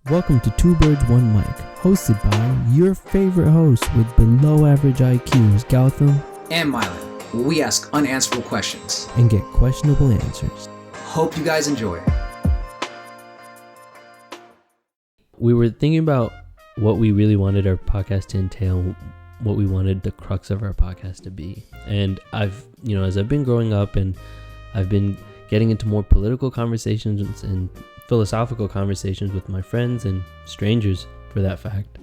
Welcome to Two Birds, One Mic, hosted by your favorite hosts with below average IQs, Gautam and Mylan, where we ask unanswerable questions and get questionable answers. Hope you guys enjoy. We were thinking about what we really wanted our podcast to entail, what we wanted the crux of our podcast to be. And as I've been growing up and I've been getting into more political conversations and philosophical conversations with my friends and strangers, for that fact,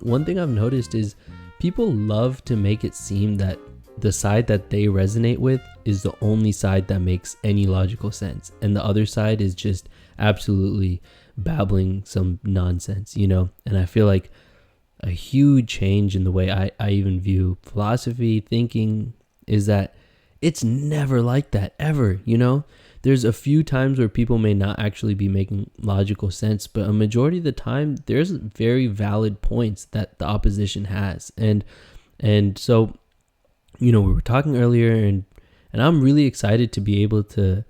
one thing I've noticed is people love to make it seem that the side that they resonate with is the only side that makes any logical sense, and the other side is just absolutely babbling some nonsense, And I feel like a huge change in the way I even view philosophy, thinking, is that it's never like that, ever, There's a few times where people may not actually be making logical sense, but a majority of the time, there's very valid points that the opposition has. And so, we were talking earlier, and I'm really excited to be able to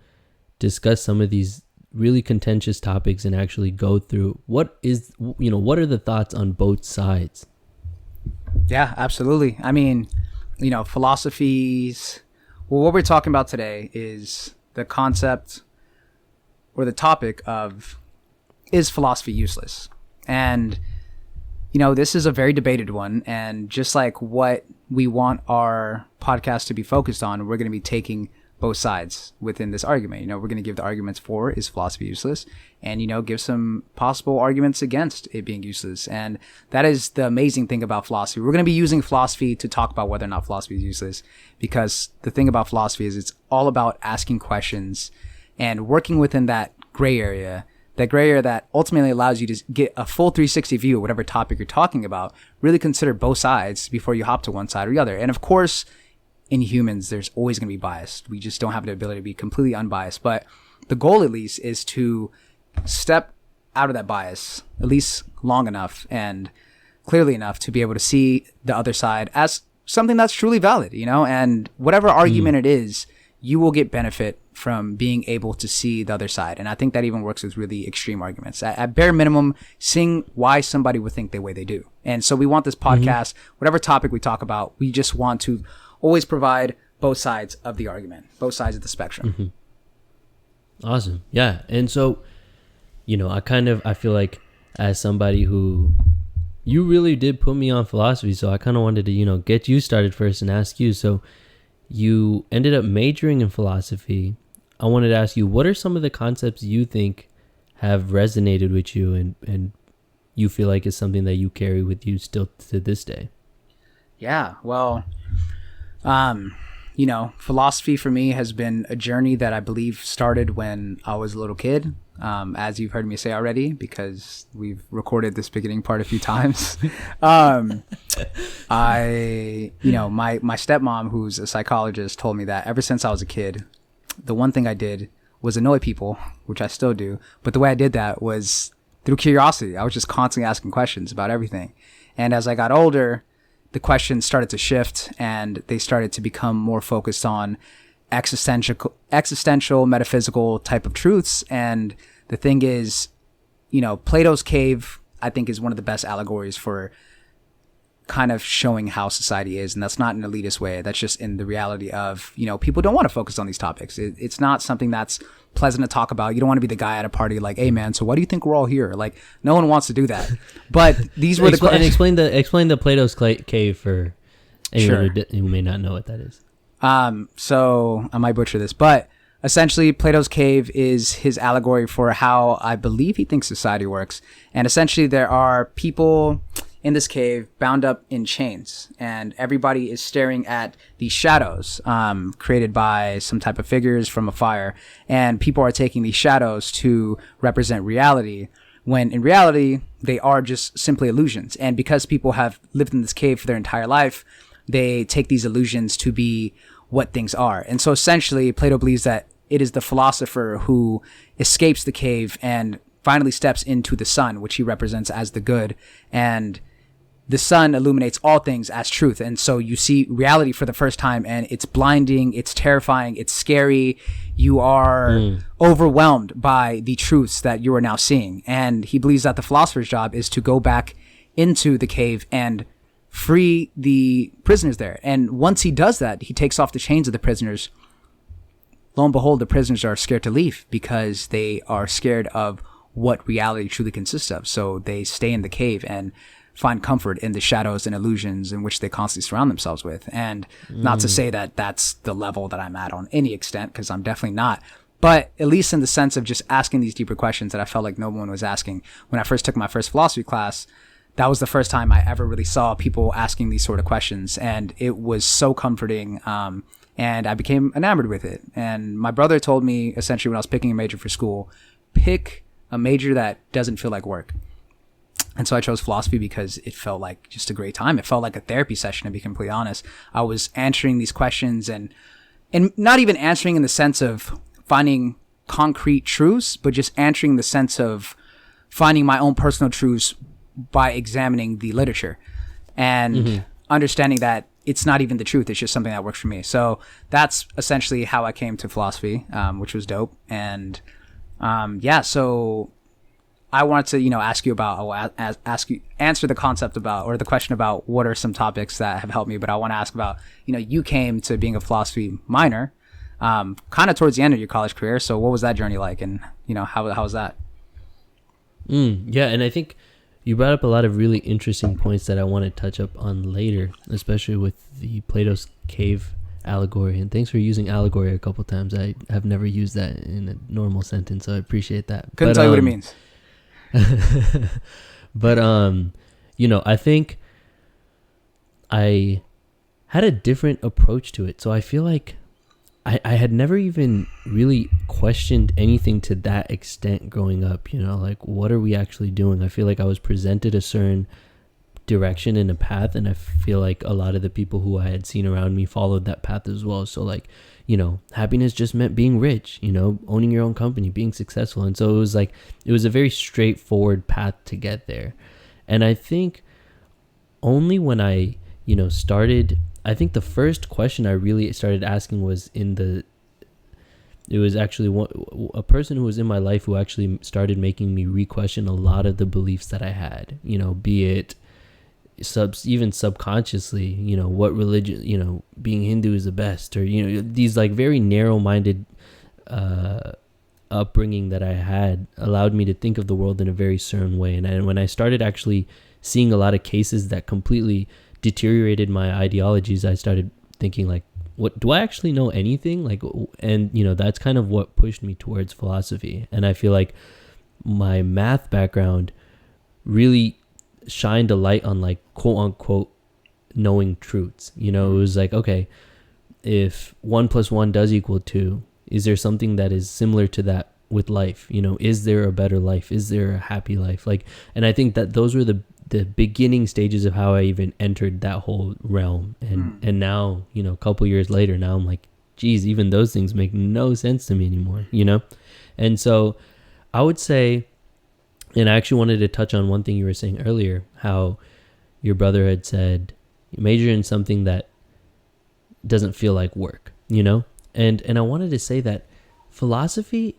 discuss some of these really contentious topics and actually go through what are the thoughts on both sides. Yeah, absolutely. I mean, philosophies. Well, what we're talking about today is the concept or the topic of, is philosophy useless? And, this is a very debated one. And just like what we want our podcast to be focused on, we're going to be taking both sides within this argument. We're going to give the arguments for, is philosophy useless? And, give some possible arguments against it being useless. And that is the amazing thing about philosophy. We're going to be using philosophy to talk about whether or not philosophy is useless, because the thing about philosophy is it's all about asking questions and working within that gray area that ultimately allows you to get a full 360 view of whatever topic you're talking about. Really consider both sides before you hop to one side or the other. And of course, in humans, there's always going to be bias. We just don't have the ability to be completely unbiased. But the goal, at least, is to step out of that bias, at least long enough and clearly enough to be able to see the other side as something that's truly valid, and whatever argument it is, you will get benefit from being able to see the other side. And I think that even works with really extreme arguments. At bare minimum, seeing why somebody would think the way they do. And so we want this podcast, whatever topic we talk about, we just want to always provide both sides of the argument, both sides of the spectrum. Awesome. Yeah. And so, I feel like as somebody who, you really did put me on philosophy, so I kind of wanted to, get you started first and ask you. So you ended up majoring in philosophy. I wanted to ask you, what are some of the concepts you think have resonated with you and you feel like is something that you carry with you still to this day? Yeah, well, philosophy for me has been a journey that I believe started when I was a little kid, as you've heard me say already, because we've recorded this beginning part a few times. My stepmom, who's a psychologist, told me that ever since I was a kid, the one thing I did was annoy people, which I still do. But the way I did that was through curiosity. I was just constantly asking questions about everything. And as I got older, the questions started to shift and they started to become more focused on existential, metaphysical type of truths. And the thing is, Plato's cave, I think, is one of the best allegories for kind of showing how society is. And that's not in an elitist way. That's just in the reality of, people don't want to focus on these topics. It's not something that's pleasant to talk about. You don't want to be the guy at a party like, hey man, so why do you think we're all here? Like, no one wants to do that. But these were and explain the Plato's cave for anyone who may not know what that is. So I might butcher this, but essentially Plato's cave is his allegory for how I believe he thinks society works. And essentially there are people in this cave bound up in chains, and everybody is staring at these shadows created by some type of figures from a fire, and people are taking these shadows to represent reality, when in reality they are just simply illusions. And because people have lived in this cave for their entire life, they take these illusions to be what things are. And so essentially Plato believes that it is the philosopher who escapes the cave and finally steps into the sun, which he represents as the good, and the sun illuminates all things as truth. And so you see reality for the first time, and it's blinding, it's terrifying, it's scary. You are overwhelmed by the truths that you are now seeing. And he believes that the philosopher's job is to go back into the cave and free the prisoners there. And once he does that, he takes off the chains of the prisoners. Lo and behold, the prisoners are scared to leave because they are scared of what reality truly consists of. So they stay in the cave and find comfort in the shadows and illusions in which they constantly surround themselves with. And not to say that that's the level that I'm at on any extent, because I'm definitely not. But at least in the sense of just asking these deeper questions that I felt like no one was asking. When I first took my first philosophy class, that was the first time I ever really saw people asking these sort of questions. And it was so comforting. And I became enamored with it. And my brother told me, essentially, when I was picking a major for school, pick a major that doesn't feel like work. And so I chose philosophy because it felt like just a great time. It felt like a therapy session, to be completely honest. I was answering these questions and not even answering in the sense of finding concrete truths, but just answering in the sense of finding my own personal truths by examining the literature and understanding that it's not even the truth. It's just something that works for me. So that's essentially how I came to philosophy, which was dope. And so I wanted to, ask you about, answer the concept about, or the question about what are some topics that have helped me. But I want to ask about, you came to being a philosophy minor, kind of towards the end of your college career. So what was that journey like? And, how was that? Yeah. And I think you brought up a lot of really interesting points that I want to touch up on later, especially with the Plato's cave allegory. And thanks for using allegory a couple times. I have never used that in a normal sentence, so I appreciate that. Couldn't tell you what it means. But I think I had a different approach to it. So I feel like I had never even really questioned anything to that extent growing up, like what are we actually doing? I feel like I was presented a certain direction and a path, and I feel like a lot of the people who I had seen around me followed that path as well. So like, happiness just meant being rich, owning your own company, being successful. And so it was a very straightforward path to get there. And I think only when I, started, I think the first question I really started asking was it was actually a person who was in my life who actually started making me re-question a lot of the beliefs that I had, be it even subconsciously, what religion, being Hindu is the best, or, these like very narrow-minded upbringing that I had allowed me to think of the world in a very certain way. And when I started actually seeing a lot of cases that completely deteriorated my ideologies, I started thinking like, what do I actually know anything? Like, and that's kind of what pushed me towards philosophy. And I feel like my math background really shined a light on like quote unquote knowing truths. It was like, okay, if 1 + 1 does equal 2, is there something that is similar to that with life? Is there a better life? Is there a happy life? Like, and I think that those were the beginning stages of how I even entered that whole realm. And now, a couple years later, now I'm like, geez, even those things make no sense to me anymore, And so I would say, and I actually wanted to touch on one thing you were saying earlier, how your brother had said, major in something that doesn't feel like work, And I wanted to say that philosophy,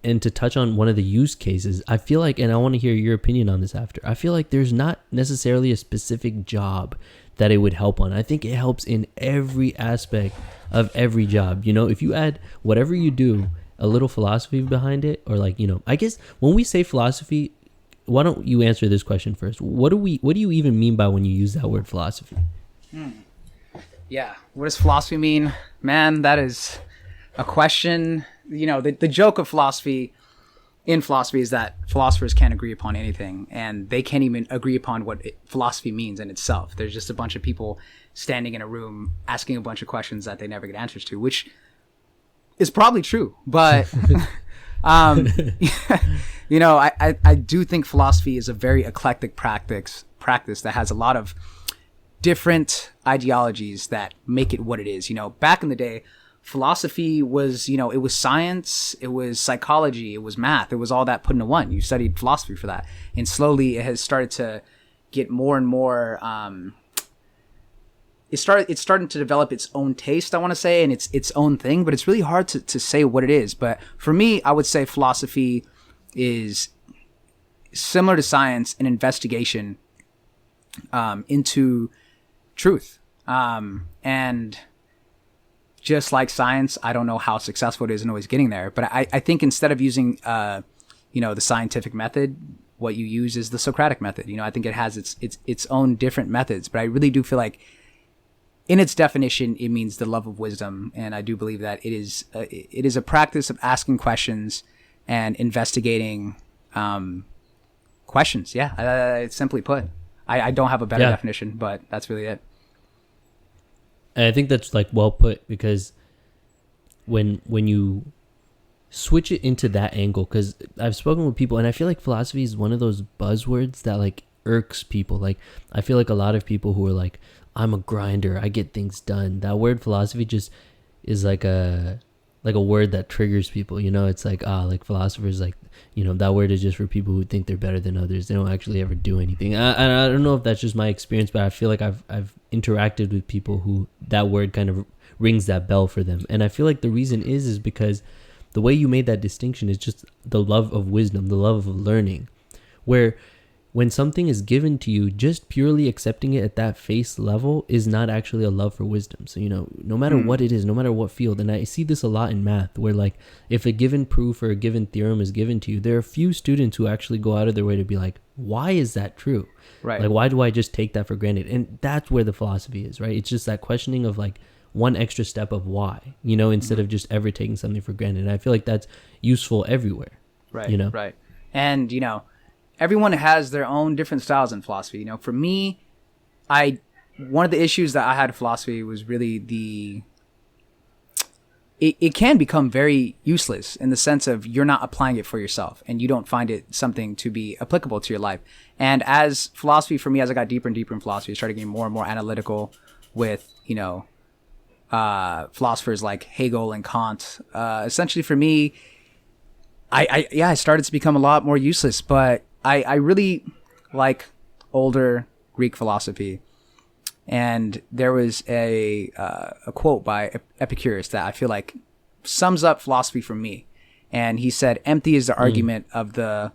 and to touch on one of the use cases, I feel like, and I want to hear your opinion on this after, I feel like there's not necessarily a specific job that it would help on. I think it helps in every aspect of every job. If you add whatever you do, a little philosophy behind it, or like, I guess when we say philosophy, why don't you answer this question first? What do you even mean by when you use that word philosophy? Yeah. What does philosophy mean? Man, that is a question. The joke of philosophy is that philosophers can't agree upon anything, and they can't even agree upon what philosophy means in itself. There's just a bunch of people standing in a room asking a bunch of questions that they never get answers to, which is probably true. But, I do think philosophy is a very eclectic practice that has a lot of different ideologies that make it what it is. Back in the day, philosophy was, it was science, it was psychology, it was math, it was all that put into one. You studied philosophy for that. And slowly it has started to get more and more. It's starting to develop its own taste, I want to say, and its own thing. But it's really hard to say what it is. But for me, I would say philosophy is similar to science, an investigation into truth. And just like science, I don't know how successful it is in always getting there. But I think instead of using, the scientific method, what you use is the Socratic method. I think it has its own different methods. But I really do feel like in its definition, it means the love of wisdom. And I do believe that it is a practice of asking questions and investigating questions. Yeah, simply put. I don't have a better definition, but that's really it. And I think that's like well put, because when you switch it into that angle, because I've spoken with people and I feel like philosophy is one of those buzzwords that like irks people. Like I feel like a lot of people who are like, I'm a grinder, I get things done. That word philosophy just is like a word that triggers people. It's like like philosophers, like that word is just for people who think they're better than others. They don't actually ever do anything. I don't know if that's just my experience, but I feel like I've interacted with people who that word kind of rings that bell for them. And I feel like the reason is because the way you made that distinction is just the love of wisdom, the love of learning, where when something is given to you, just purely accepting it at that face level is not actually a love for wisdom. So, no matter what it is, no matter what field, and I see this a lot in math, where like if a given proof or a given theorem is given to you, there are a few students who actually go out of their way to be like, why is that true? Right. Like, why do I just take that for granted? And that's where the philosophy is, right? It's just that questioning of like one extra step of why, instead of just ever taking something for granted. And I feel like that's useful everywhere. Right. Right. And, everyone has their own different styles in philosophy. For me, one of the issues that I had in philosophy was really it can become very useless in the sense of you're not applying it for yourself and you don't find it something to be applicable to your life. And as philosophy for me, as I got deeper and deeper in philosophy, I started getting more and more analytical with, philosophers like Hegel and Kant. Essentially for me, I started to become a lot more useless, but I really like older Greek philosophy. And there was a quote by Epicurus that I feel like sums up philosophy for me. And he said, empty is the argument of the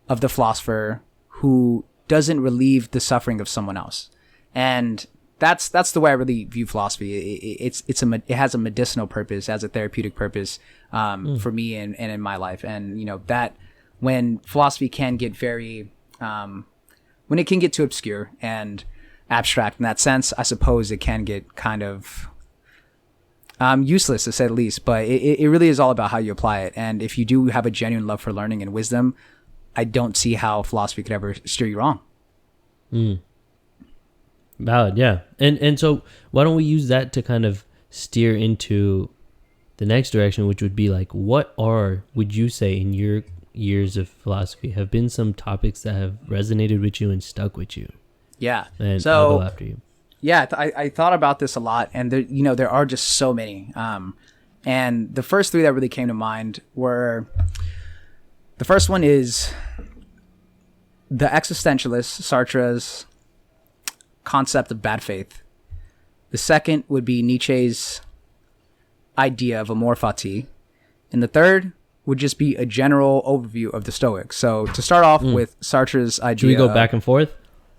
philosopher who doesn't relieve the suffering of someone else. And that's the way I really view philosophy. It has a medicinal purpose, has a therapeutic purpose for me and in my life. And, that when philosophy can get very, when it can get too obscure and abstract in that sense, I suppose it can get kind of useless, to say the least. But it really is all about how you apply it. And if you do have a genuine love for learning and wisdom, I don't see how philosophy could ever steer you wrong. Valid, yeah. And so why don't we use that to kind of steer into the next direction, which would be like, would you say in your years of philosophy have been some topics that have resonated with you and stuck with you? Yeah. And so, I'll go after you. Yeah, I thought about this a lot, and there are just so many. And the first three that really came to mind were, the first one is the existentialist, Sartre's concept of bad faith. The second would be Nietzsche's idea of amor fati. And the third would just be a general overview of the Stoics. So to start off with Sartre's idea. Should we go back and forth?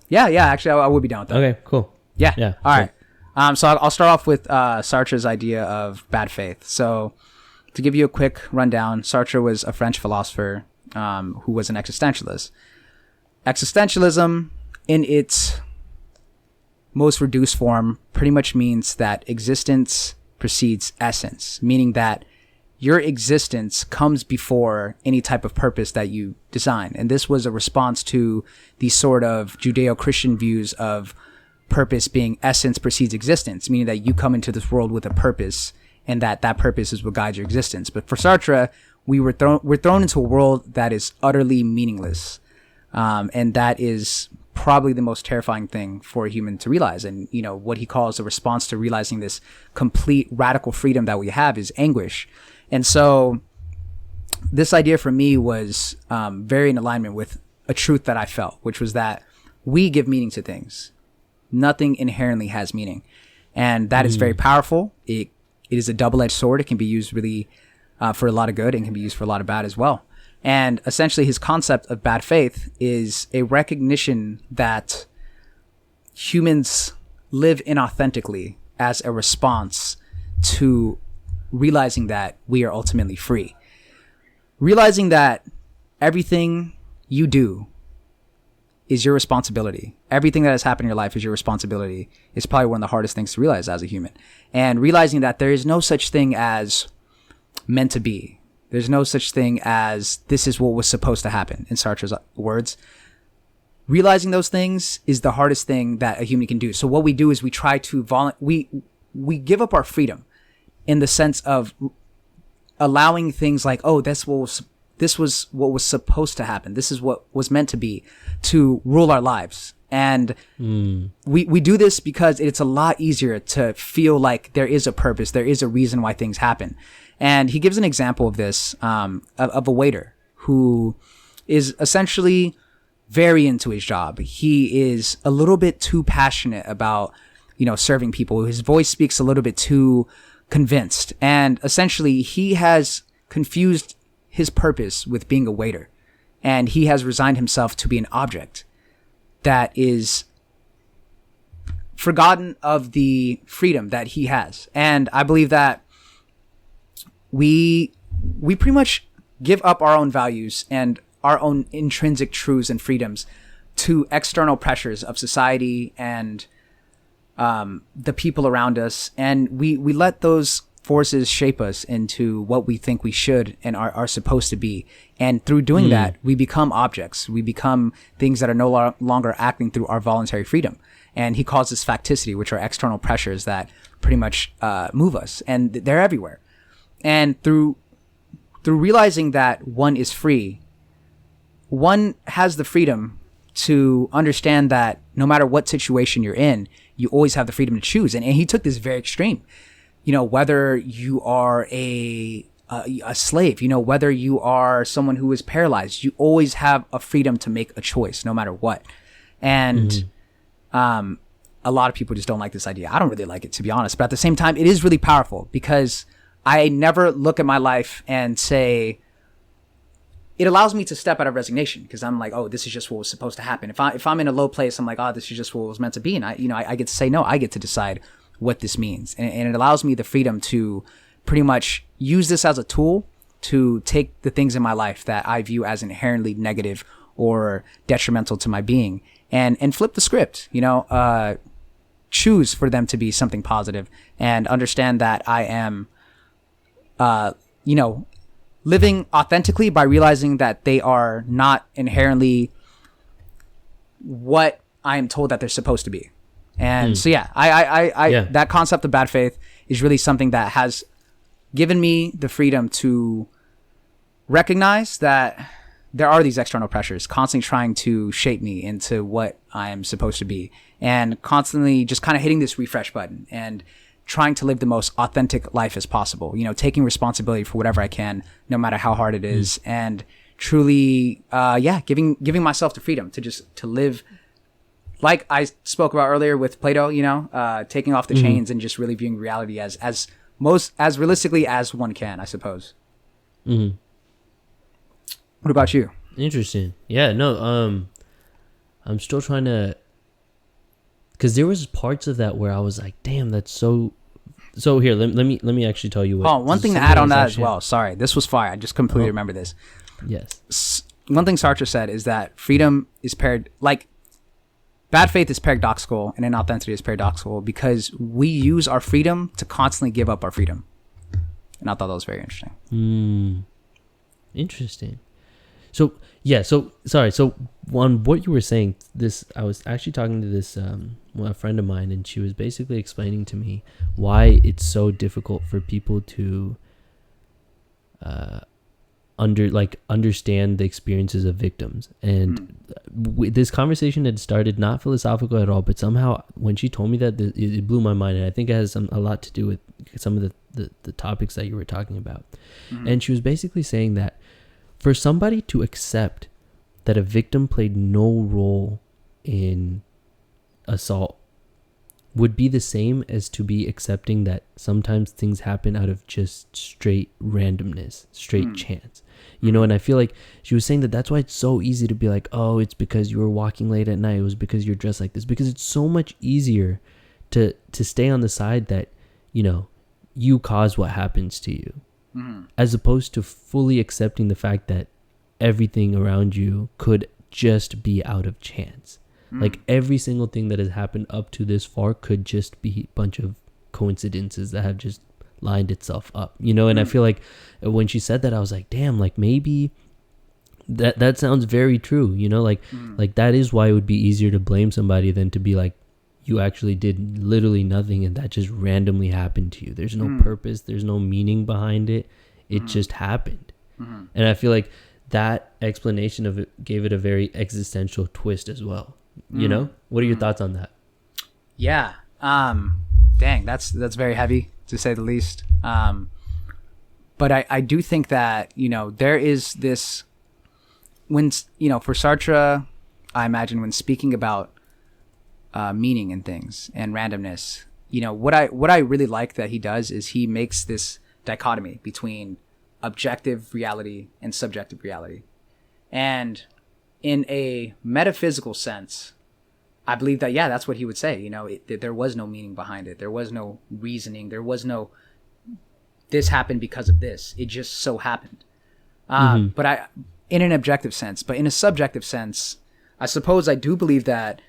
Yeah. Actually, I would be down with that. Okay, cool. Yeah. All cool. right. So I'll start off with Sartre's idea of bad faith. So to give you a quick rundown, Sartre was a French philosopher who was an existentialist. Existentialism, in its most reduced form, pretty much means that existence precedes essence, meaning that your existence comes before any type of purpose that you design. And this was a response to the sort of Judeo-Christian views of purpose being essence precedes existence, meaning that you come into this world with a purpose and that purpose is what guides your existence. But for Sartre, we're thrown into a world that is utterly meaningless. And that is probably the most terrifying thing for a human to realize. And, what he calls a response to realizing this complete radical freedom that we have is anguish. And so this idea for me was very in alignment with a truth that I felt, which was that we give meaning to things. Nothing inherently has meaning. And that is very powerful. It is a double-edged sword. It can be used really for a lot of good and can be used for a lot of bad as well. And essentially his concept of bad faith is a recognition that humans live inauthentically as a response to realizing that we are ultimately free. Realizing that everything you do is your responsibility. Everything that has happened in your life is your responsibility is probably one of the hardest things to realize as a human. And realizing that there is no such thing as meant to be. There's no such thing as this is what was supposed to happen, in Sartre's words. Realizing those things is the hardest thing that a human can do. So what we do is we try to we give up our freedom in the sense of allowing things like, oh, this was what was supposed to happen. This is what was meant to be, to rule our lives. And we do this because it's a lot easier to feel like there is a purpose. There is a reason why things happen. And he gives an example of this, of a waiter who is essentially very into his job. He is a little bit too passionate about, serving people. His voice speaks a little bit too convinced. And essentially he has confused his purpose with being a waiter. And he has resigned himself to be an object that is forgotten of the freedom that he has. And I believe that we pretty much give up our own values and our own intrinsic truths and freedoms to external pressures of society and the people around us. And we let those forces shape us into what we think we should and are supposed to be. And through doing that, we become objects. We become things that are no longer acting through our voluntary freedom. And he calls this facticity, which are external pressures that pretty much move us. And they're everywhere. And through realizing that one is free, one has the freedom to understand that no matter what situation you're in, you always have the freedom to choose. And he took this very extreme. Whether you are a slave, whether you are someone who is paralyzed, you always have a freedom to make a choice no matter what. And a lot of people just don't like this idea. I don't really like it, to be honest. But at the same time, it is really powerful because I never look at my life and say, it allows me to step out of resignation because I'm like, oh, this is just what was supposed to happen. If I'm in a low place, I'm like, oh, this is just what was meant to be. And I get to say, no, I get to decide what this means. And it allows me the freedom to pretty much use this as a tool to take the things in my life that I view as inherently negative or detrimental to my being and flip the script, choose for them to be something positive and understand that I am, living authentically by realizing that they are not inherently what I am told that they're supposed to be. And so, yeah, I that concept of bad faith is really something that has given me the freedom to recognize that there are these external pressures constantly trying to shape me into what I am supposed to be and constantly just kind of hitting this refresh button and trying to live the most authentic life as possible, taking responsibility for whatever I can, no matter how hard it is. And truly, giving myself the freedom to live like I spoke about earlier with Plato, taking off the chains and just really viewing reality as realistically as one can, I suppose. What about you? Interesting. Yeah, no, I'm still trying to, because there was parts of that where I was like, damn, that's so here, let me actually tell you what. Oh, one thing to add on that as well. Sorry, this was fire. I just completely remember this. Yes. One thing Sartre said is that freedom is bad faith is paradoxical and inauthenticity is paradoxical because we use our freedom to constantly give up our freedom. And I thought that was very interesting. Interesting. So on what you were saying, I was actually talking to this a friend of mine, and she was basically explaining to me why it's so difficult for people to understand the experiences of victims. And this conversation had started not philosophical at all, but somehow when she told me that, it blew my mind. And I think it has a lot to do with some of the topics that you were talking about. And she was basically saying that for somebody to accept that a victim played no role in assault would be the same as to be accepting that sometimes things happen out of just straight randomness, straight chance. You know, and I feel like she was saying that that's why it's so easy to be like, oh, it's because you were walking late at night. It was because you're dressed like this. Because it's so much easier to stay on the side that, you know, you cause what happens to you, as opposed to fully accepting the fact that everything around you could just be out of chance. Like every single thing that has happened up to this far could just be a bunch of coincidences that have just lined itself up, you know? And I feel like when she said that, I was like, damn, like maybe that sounds very true, you know? Like that is why it would be easier to blame somebody than to be like, you actually did literally nothing and that just randomly happened to you. There's no purpose, there's no meaning behind it. It just happened. And I feel like that explanation of it gave it a very existential twist as well. You know, what are your thoughts on that? Yeah. Dang, that's very heavy to say the least. But I do think that, you know, there is this, when, you know, for Sartre, I imagine when speaking about meaning in things and randomness, you know, what I really like that he does is he makes this dichotomy between objective reality and subjective reality. And in a metaphysical sense, I believe that, yeah, that's what he would say. You know, there was no meaning behind it. There was no reasoning. There was no, this happened because of this. It just so happened. But in an objective sense, but in a subjective sense, I suppose I do believe that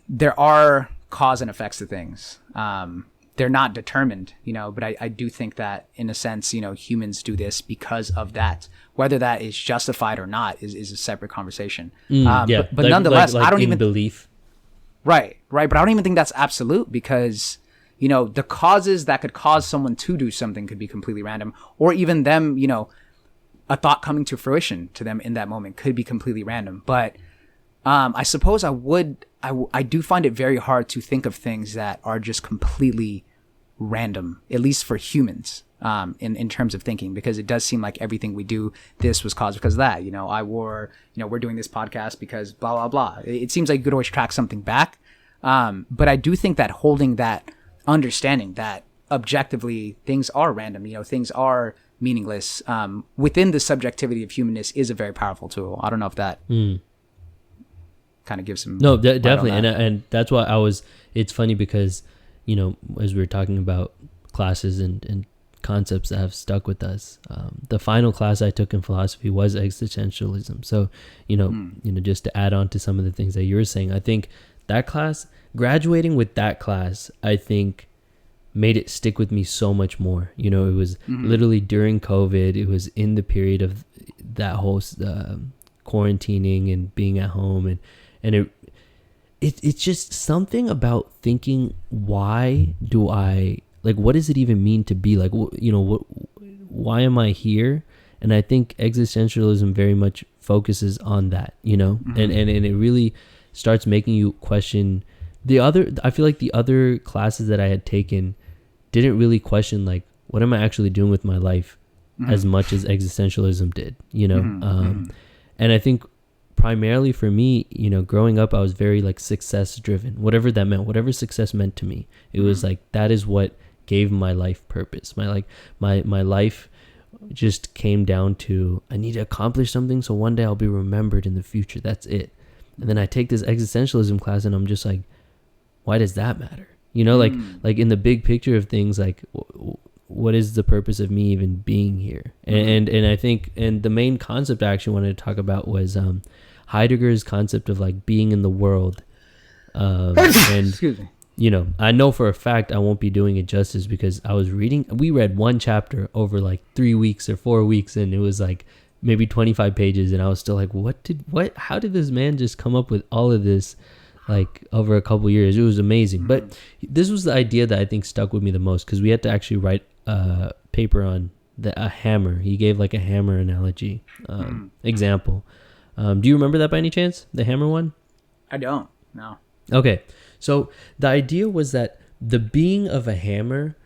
there are cause and effects to things. They're not determined, you know, but I do think that in a sense, you know, humans do this because of that. Whether that is justified or not is a separate conversation. But like, nonetheless, I don't even belief. Right. But I don't even think that's absolute because, you know, the causes that could cause someone to do something could be completely random, or even them, you know, a thought coming to fruition to them in that moment could be completely random. But I suppose I do find it very hard to think of things that are just completely random, at least for humans, in terms of thinking, because it does seem like everything we do, this was caused because of that. You know, we're doing this podcast because blah, blah, blah. It seems like you could always track something back. But I do think that holding that understanding that objectively things are random, you know, things are meaningless, within the subjectivity of humanness is a very powerful tool. I don't know if that kind of gives some definitely, and that's why it's funny because, you know, as we were talking about classes and concepts that have stuck with us, the final class I took in philosophy was existentialism. So you know just to add on to some of the things that you were saying, I think that class, graduating with that class, I think made it stick with me so much more. You know, it was literally during COVID. It was in the period of that whole quarantining and being at home, and it's just something about thinking, why do I, like, what does it even mean to be, like, you know, why am I here? And I think existentialism very much focuses on that, you know, and it really starts making you question I feel like the other classes that I had taken didn't really question, like, what am I actually doing with my life as much as existentialism did, you know? And I think primarily for me, you know, growing up, I was very like success driven, whatever that meant, whatever success meant to me. It was like, that is what gave my life purpose. My life just came down to, I need to accomplish something so one day I'll be remembered in the future. That's it. And then I take this existentialism class and I'm just like, why does that matter? You know, like in the big picture of things, like what is the purpose of me even being here? And I think, and the main concept I actually wanted to talk about was Heidegger's concept of like being in the world. And excuse me. You know, I know for a fact I won't be doing it justice because we read one chapter over like 3 weeks or 4 weeks, and it was like maybe 25 pages, and I was still like, how did this man just come up with all of this like over a couple years? It was amazing. But this was the idea that I think stuck with me the most, because we had to actually write a paper on a hammer. He gave like a hammer analogy example. Do you remember that by any chance, the hammer one? I don't. No. Okay, so the idea was that the being of a hammer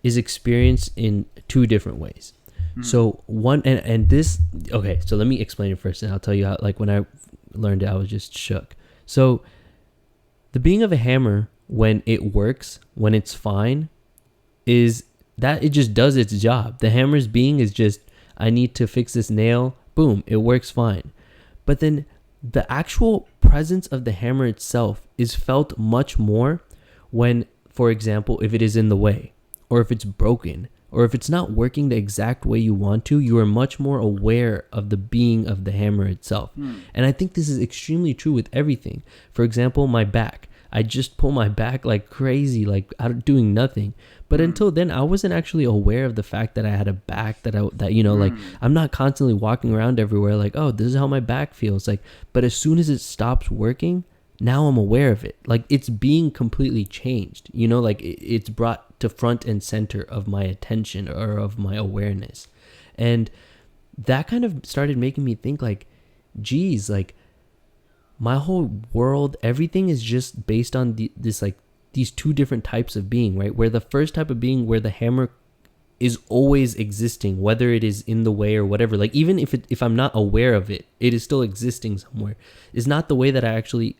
is experienced in two different ways. So one, and this, okay, so let me explain it first, and I'll tell you how, like, when I learned it, I was just shook. So the being of a hammer, when it works, when it's fine, is that it just does its job. The hammer's being is just, I need to fix this nail. Boom, it works fine. But then the actual presence of the hammer itself is felt much more when, for example, if it is in the way, or if it's broken, or if it's not working the exact way you want to, you are much more aware of the being of the hammer itself. And I think this is extremely true with everything. For example, my back. I just pull my back like crazy, like out doing nothing. But until then, I wasn't actually aware of the fact that I had a back that like I'm not constantly walking around everywhere like, oh, this is how my back feels. Like, but as soon as it stops working, now I'm aware of it. Like, it's being completely changed, like it's brought to front and center of my attention or of my awareness. And that kind of started making me think like, geez, like my whole world, everything is just based on these two different types of being, right? Where the first type of being, where the hammer is always existing, whether it is in the way or whatever, like even if I'm not aware of it, it is still existing somewhere, is not the way that I actually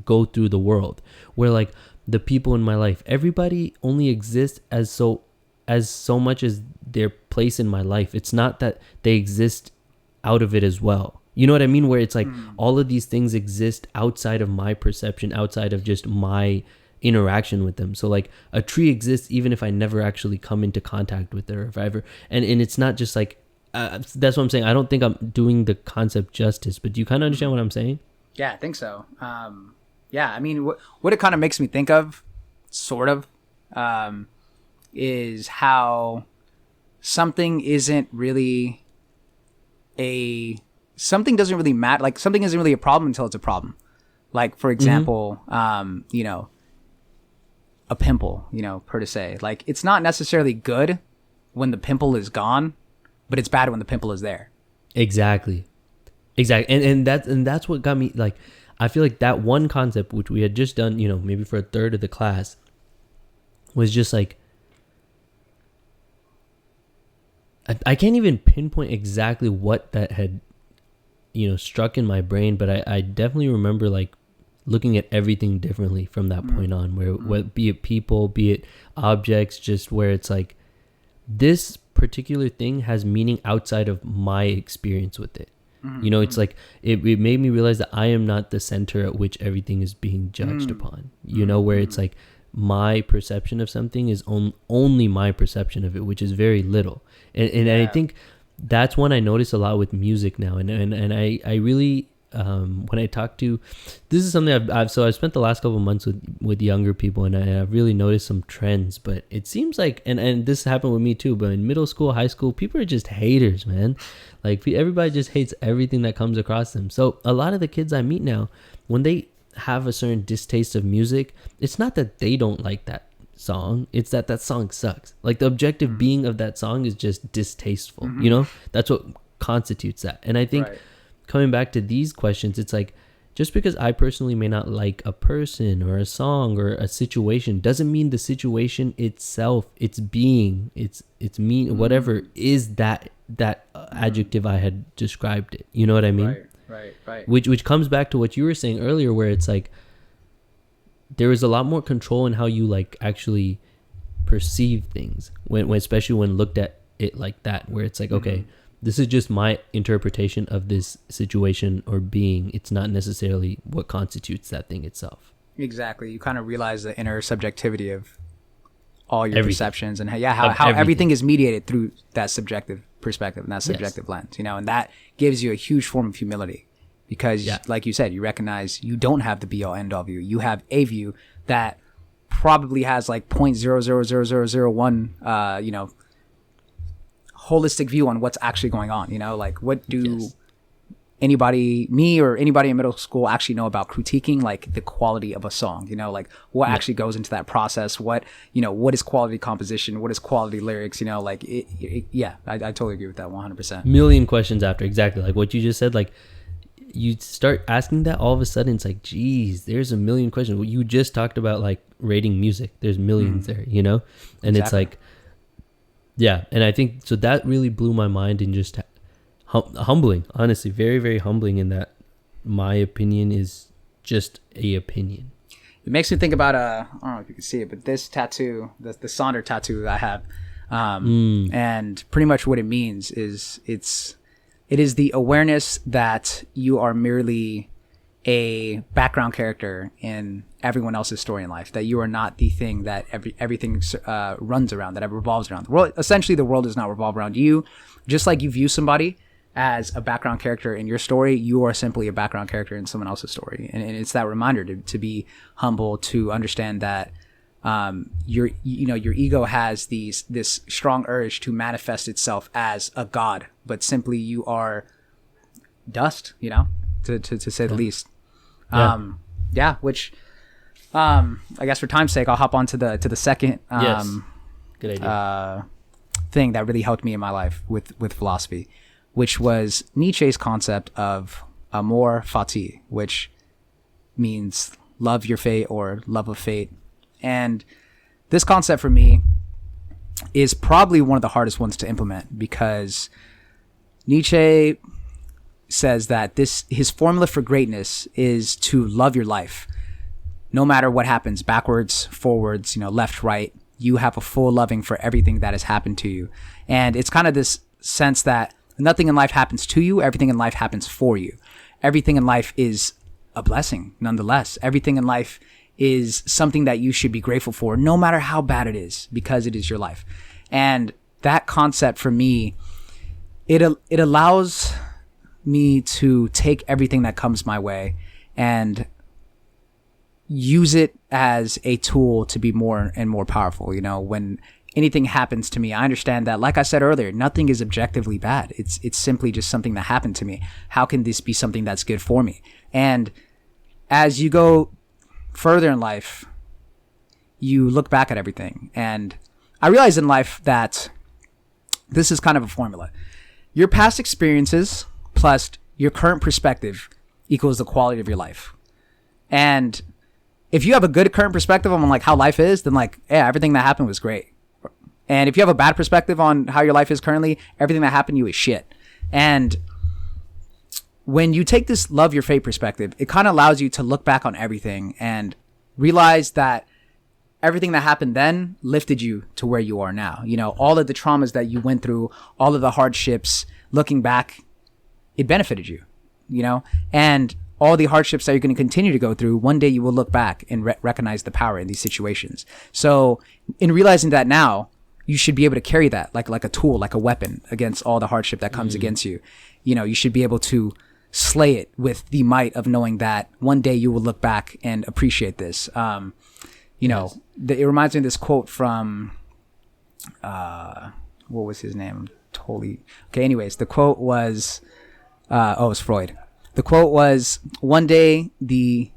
go through the world. Where like the people in my life, everybody only exists as so much as their place in my life. It's not that they exist out of it as well. You know what I mean? Where it's like all of these things exist outside of my perception, outside of just my interaction with them. So like a tree exists even if I never actually come into contact with it, or if I ever, and it's not just like, that's what I'm saying. I don't think I'm doing the concept justice, but do you kind of understand what I'm saying? Yeah, I think so. Yeah, I mean, what it kind of makes me think of, sort of, is how something isn't really something doesn't really matter. Like, something isn't really a problem until it's a problem. Like, for example, a pimple, per se. Like, it's not necessarily good when the pimple is gone, but it's bad when the pimple is there. Exactly. And that's what got me, like, I feel like that one concept, which we had just done, maybe for a third of the class, was just like, I can't even pinpoint exactly what that had, struck in my brain, but I definitely remember like looking at everything differently from that point on, where be it people, be it objects, just where it's like this particular thing has meaning outside of my experience with it. It's like it made me realize that I am not the center at which everything is being judged upon, where it's like my perception of something is only my perception of it, which is very little. And I think that's one I notice a lot with music now. And I really, when I talk to, this is something I've spent the last couple of months with younger people, and I've really noticed some trends. But it seems like, and this happened with me too, but in middle school, high school, people are just haters, man. Like, everybody just hates everything that comes across them. So a lot of the kids I meet now, when they have a certain distaste of music, it's not that they don't like that song, it's that song sucks. Like, the objective being of that song is just distasteful. That's what constitutes that. And I think coming back to these questions, it's like, just because I personally may not like a person or a song or a situation doesn't mean the situation itself, its being, its mean, whatever is that adjective I had described it. You know what I mean? Right. Which comes back to what you were saying earlier, where it's like there is a lot more control in how you like actually perceive things when especially when looked at it like that, where it's like, okay, this is just my interpretation of this situation or being. It's not necessarily what constitutes that thing itself. Exactly. You kind of realize the inner subjectivity of all your Everything. Perceptions, and how everything is mediated through that subjective perspective and that subjective lens, and that gives you a huge form of humility, because like you said, you recognize you don't have the be all end all view. You have a view that probably has like 0.000001 holistic view on what's actually going on. Like, what do me or anybody in middle school actually know about critiquing like the quality of a song? Like, what actually goes into that process? What what is quality composition? What is quality lyrics? Like I totally agree with that 100%. Million questions after, exactly like what you just said. Like, you start asking that, all of a sudden it's like, geez, there's a million questions. What you just talked about, like rating music, there's millions there, and exactly. It's like, and I think so that really blew my mind, and just humbling, honestly, very, very humbling, in that my opinion is just a opinion. It makes me think about I don't know if you can see it, but this tattoo, the Sonder tattoo I have, and pretty much what it means is it is the awareness that you are merely a background character in everyone else's story in life, that you are not the thing that everything runs around, that it revolves around. The world, essentially, the world does not revolve around you. Just like you view somebody as a background character in your story, you are simply a background character in someone else's story. And it's that reminder to be humble, to understand that your ego has this strong urge to manifest itself as a god, but simply you are dust, to say the least. Which I guess for time's sake, I'll hop on to the second Good idea. thing that really helped me in my life with philosophy, which was Nietzsche's concept of amor fati, which means love your fate or love of fate. And this concept for me is probably one of the hardest ones to implement, because Nietzsche says that his formula for greatness is to love your life. No matter what happens, backwards, forwards, left, right, you have a full loving for everything that has happened to you. And it's kind of this sense that nothing in life happens to you, everything in life happens for you. Everything in life is a blessing, nonetheless. Everything in life is something that you should be grateful for, no matter how bad it is, because it is your life. And that concept for me, it allows me to take everything that comes my way and use it as a tool to be more and more powerful. When anything happens to me, I understand that, like I said earlier, nothing is objectively bad. It's simply just something that happened to me. How can this be something that's good for me? And as you go further in life, you look back at everything. And I realize in life that this is kind of a formula. Your past experiences plus your current perspective equals the quality of your life. And if you have a good current perspective on like how life is, then everything that happened was great. And if you have a bad perspective on how your life is currently, everything that happened to you is shit. And when you take this love your fate perspective, it kind of allows you to look back on everything and realize that everything that happened then lifted you to where you are now. All of the traumas that you went through, all of the hardships, looking back, it benefited you, and all the hardships that you're going to continue to go through, one day you will look back and recognize the power in these situations. So in realizing that now, you should be able to carry that like a tool, like a weapon against all the hardship that comes against you. You should be able to slay it with the might of knowing that one day you will look back and appreciate this. It reminds me of this quote from, what was his name? Totally. Okay. Anyways, the quote was, it was Freud. The quote was, one day the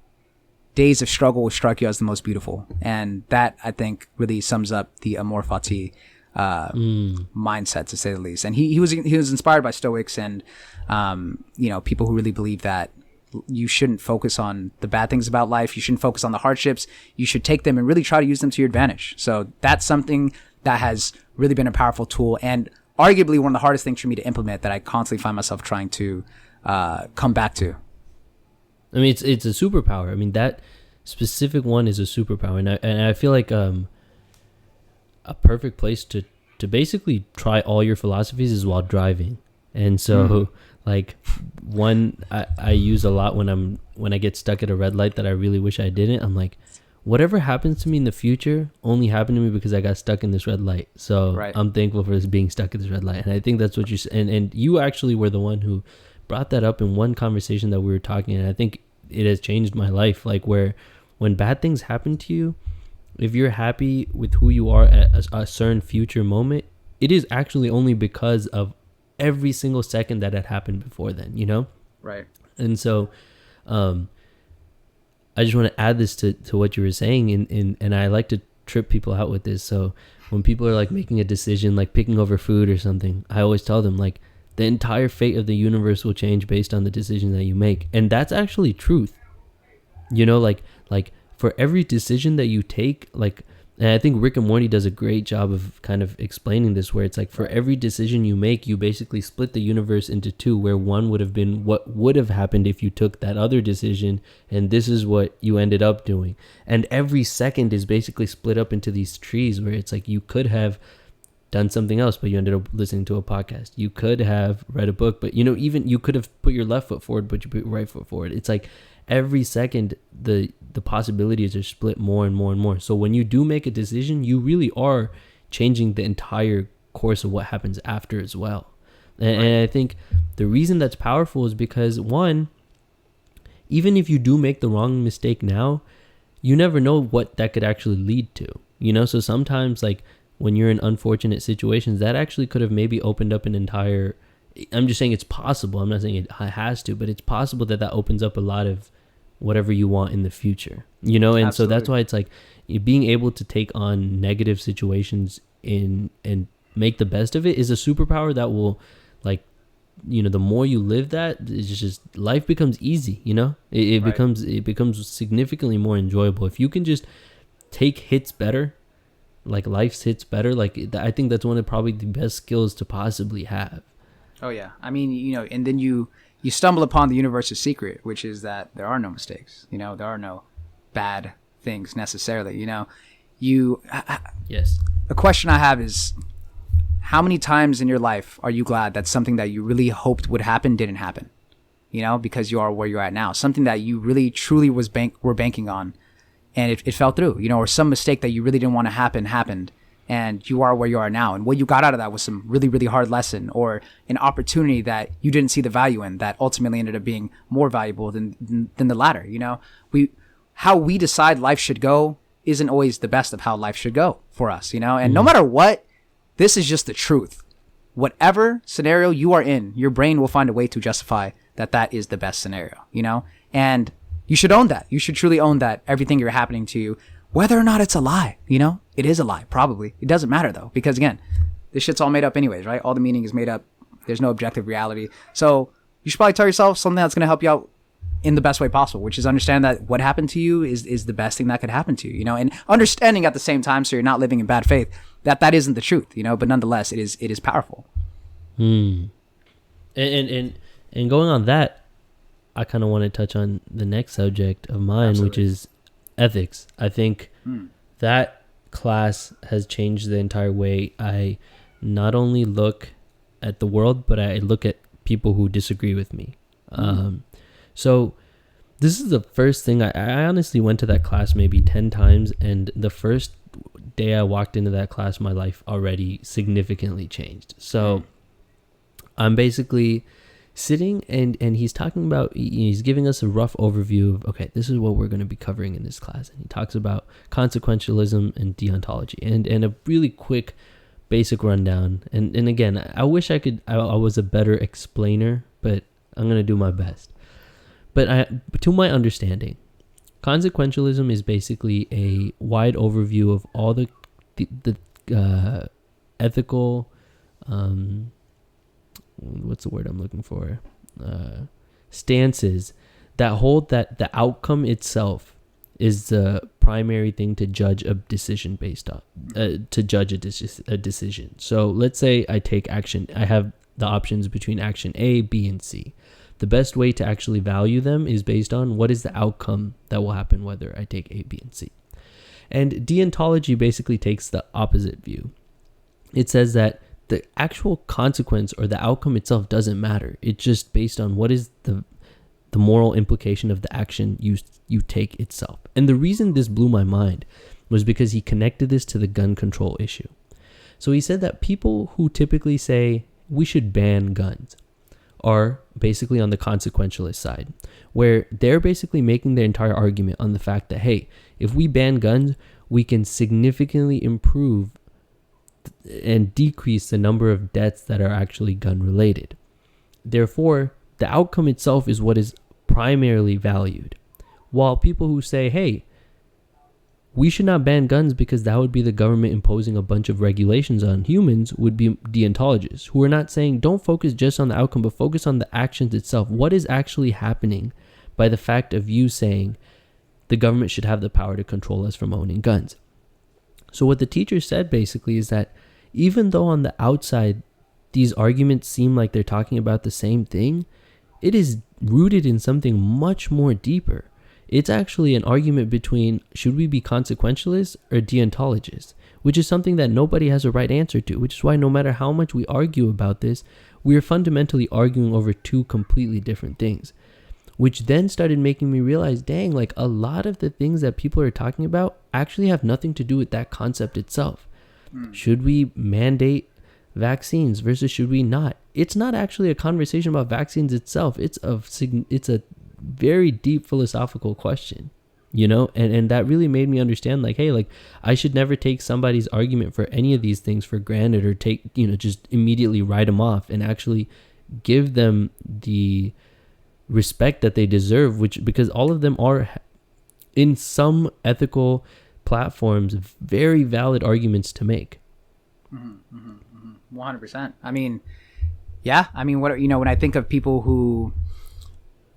days of struggle will strike you as the most beautiful. And that, I think, really sums up the amor fati mindset, to say the least. And he was inspired by Stoics and people who really believe that you shouldn't focus on the bad things about life. You shouldn't focus on the hardships. You should take them and really try to use them to your advantage. So that's something that has really been a powerful tool, and arguably one of the hardest things for me to implement, that I constantly find myself trying to come back to. I mean, it's a superpower. I mean, that specific one is a superpower, and I feel like a perfect place to basically try all your philosophies is while driving. And so one I use a lot when I get stuck at a red light that I really wish I didn't. I'm like, whatever happens to me in the future only happened to me because I got stuck in this red light. So right. I'm thankful for this being stuck in this red light. And I think that's what you said. And you actually were the one who brought that up in one conversation that we were talking. And I think it has changed my life. Like, where when bad things happen to you, if you're happy with who you are at a certain future moment, it is actually only because of every single second that had happened before then, Right. And so I just want to add this to what you were saying, and I like to trip people out with this. So when people are like making a decision, like picking over food or something, I always tell them, like, the entire fate of the universe will change based on the decision that you make. And that's actually truth. Like for every decision that you take, like And I think Rick and Morty does a great job of kind of explaining this, where it's like for every decision you make, you basically split the universe into two, where one would have been what would have happened if you took that other decision, and this is what you ended up doing. And every second is basically split up into these trees, where it's like you could have done something else, but you ended up listening to a podcast. You could have read a book, but even you could have put your left foot forward, but you put your right foot forward. It's like every second the possibilities are split more and more and more. So when you do make a decision, you really are changing the entire course of what happens after as well. And I think the reason that's powerful is because, one, even if you do make the wrong mistake now, you never know what that could actually lead to. So sometimes, like, when you're in unfortunate situations, that actually could have maybe opened up an entire, I'm just saying it's possible. I'm not saying it has to, but it's possible that opens up a lot of whatever you want in the future, and Absolutely. So that's why it's like being able to take on negative situations and make the best of it is a superpower that will, like, the more you live that, it's just life becomes easy. It becomes significantly more enjoyable if you can just take hits better, like life's hits better. Like, I think that's one of probably the best skills to possibly have. Oh yeah, I mean, and then you stumble upon the universe's secret, which is that there are no mistakes. There are no bad things necessarily. Yes. The question I have is, how many times in your life are you glad that something that you really hoped would happen didn't happen? Because you are where you're at now. Something that you really truly were banking on, and it fell through. Or some mistake that you really didn't want to happen happened, and you are where you are now. And what you got out of that was some really, really hard lesson, or an opportunity that you didn't see the value in, that ultimately ended up being more valuable than the latter. How we decide life should go isn't always the best of how life should go for us, and no matter what, this is just the truth. Whatever scenario you are in, your brain will find a way to justify that is the best scenario, and you should own that. You should truly own that everything you're happening to you, whether or not it's a lie, it is a lie, probably. It doesn't matter though, because again, this shit's all made up anyways, right? All the meaning is made up. There's no objective reality. So you should probably tell yourself something that's going to help you out in the best way possible, which is understand that what happened to you is the best thing that could happen to you, and understanding at the same time, so you're not living in bad faith, that isn't the truth, but nonetheless, it is powerful. And going on that, I kind of want to touch on the next subject of mine, Absolutely. Which is ethics. I think that class has changed the entire way I not only look at the world, but I look at people who disagree with me. So this is the first thing I honestly went to that class maybe 10 times, and the first day I walked into that class, my life already significantly changed. So I'm basically sitting and he's talking about, he's giving us a rough overview of, okay, this is what we're going to be covering in this class. And he talks about consequentialism and deontology, and a really quick basic rundown. And again, I wish I was a better explainer, but I'm going to do my best. But to my understanding, consequentialism is basically a wide overview of all the ethical, what's the word I'm looking for? Stances that hold that the outcome itself is the primary thing to judge a decision based on, to judge a decision. So let's say I take action. I have the options between action A, B, and C. The best way to actually value them is based on what is the outcome that will happen whether I take A, B, and C. And deontology basically takes the opposite view. It says that the actual consequence or the outcome itself doesn't matter. It's just based on what is the moral implication of the action you take itself. And the reason this blew my mind was because he connected this to the gun control issue. So he said that people who typically say we should ban guns are basically on the consequentialist side, where they're basically making their entire argument on the fact that, hey, if we ban guns, we can significantly improve and decrease the number of deaths that are actually gun related. Therefore, the outcome itself is what is primarily valued. While people who say, hey, we should not ban guns because that would be the government imposing a bunch of regulations on humans, would be deontologists, who are not saying don't focus just on the outcome, but focus on the actions itself. What is actually happening by the fact of you saying the government should have the power to control us from owning guns? So what the teacher said basically is that even though on the outside these arguments seem like they're talking about the same thing, it is rooted in something much more deeper. It's actually an argument between should we be consequentialists or deontologists, which is something that nobody has a right answer to, which is why no matter how much we argue about this, we are fundamentally arguing over two completely different things. Which then started making me realize, dang, like a lot of the things that people are talking about actually have nothing to do with that concept itself. Should we mandate vaccines versus should we not? It's not actually a conversation about vaccines itself. It's a very deep philosophical question, you know? And that really made me understand, like, hey, like I should never take somebody's argument for any of these things for granted or take, you know, just immediately write them off and actually give them the respect that they deserve, because all of them are in some ethical platforms very valid arguments to make. 100%. I mean, yeah, I mean, what, you know, when I think of people who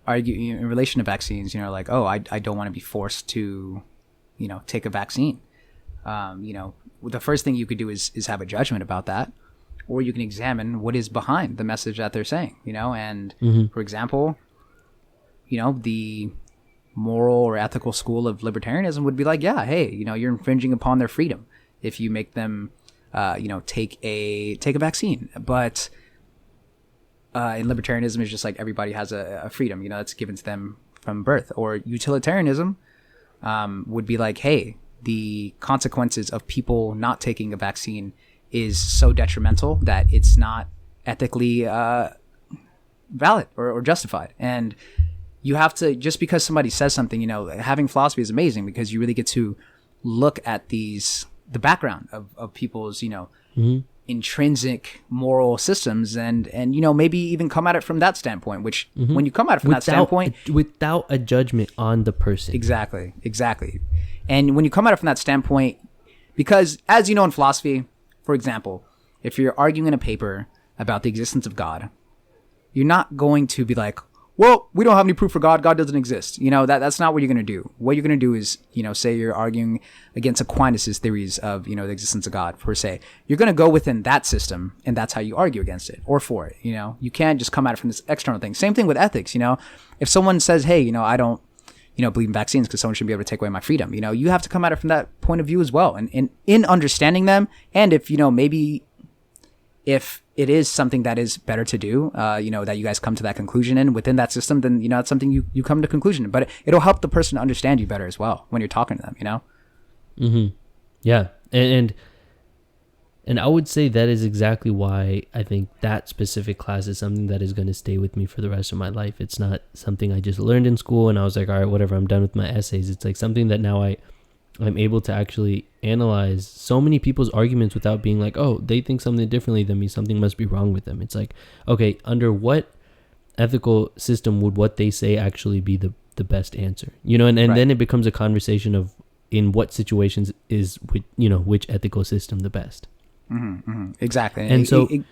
argue in relation to vaccines, you know, like, oh, I don't want to be forced to, you know, take a vaccine. You know, the first thing you could do is have a judgment about that, or you can examine what is behind the message that they're saying, you know, and for example, you know, the moral or ethical school of libertarianism would be like, yeah, hey, you know, you're infringing upon their freedom if you make them, you know, take a vaccine. But in libertarianism, it's just like everybody has a freedom, you know, that's given to them from birth. Or utilitarianism would be like, hey, the consequences of people not taking a vaccine is so detrimental that it's not ethically valid or justified. And you have to, just because somebody says something, you know, having philosophy is amazing because you really get to look at the background of people's, you know, intrinsic moral systems and, you know, maybe even come at it from that standpoint, which when you come at it from that standpoint, without a judgment on the person. Exactly. And when you come at it from that standpoint, because as you know, in philosophy, for example, if you're arguing in a paper about the existence of God, you're not going to be like, well, we don't have any proof for God. God doesn't exist. You know, that's not what you're going to do. What you're going to do is, you know, say you're arguing against Aquinas' theories of, you know, the existence of God, per se. You're going to go within that system, and that's how you argue against it or for it. You know, you can't just come at it from this external thing. Same thing with ethics. You know, if someone says, hey, you know, I don't, you know, believe in vaccines because someone should be able to take away my freedom. You know, you have to come at it from that point of view as well. And in understanding them, and if, you know, maybe if it is something that is better to do, you know, that you guys come to that conclusion in within that system, then, you know, it's something you come to conclusion. But it'll help the person understand you better as well when you're talking to them, you know? Yeah. And I would say that is exactly why I think that specific class is something that is going to stay with me for the rest of my life. It's not something I just learned in school and I was like, all right, whatever, I'm done with my essays. It's like something that now I'm able to actually analyze so many people's arguments without being like, oh, they think something differently than me, something must be wrong with them. It's like, okay, under what ethical system would what they say actually be the best answer? You know, and right. Then it becomes a conversation of in what situations is, you know, which ethical system the best. Exactly. And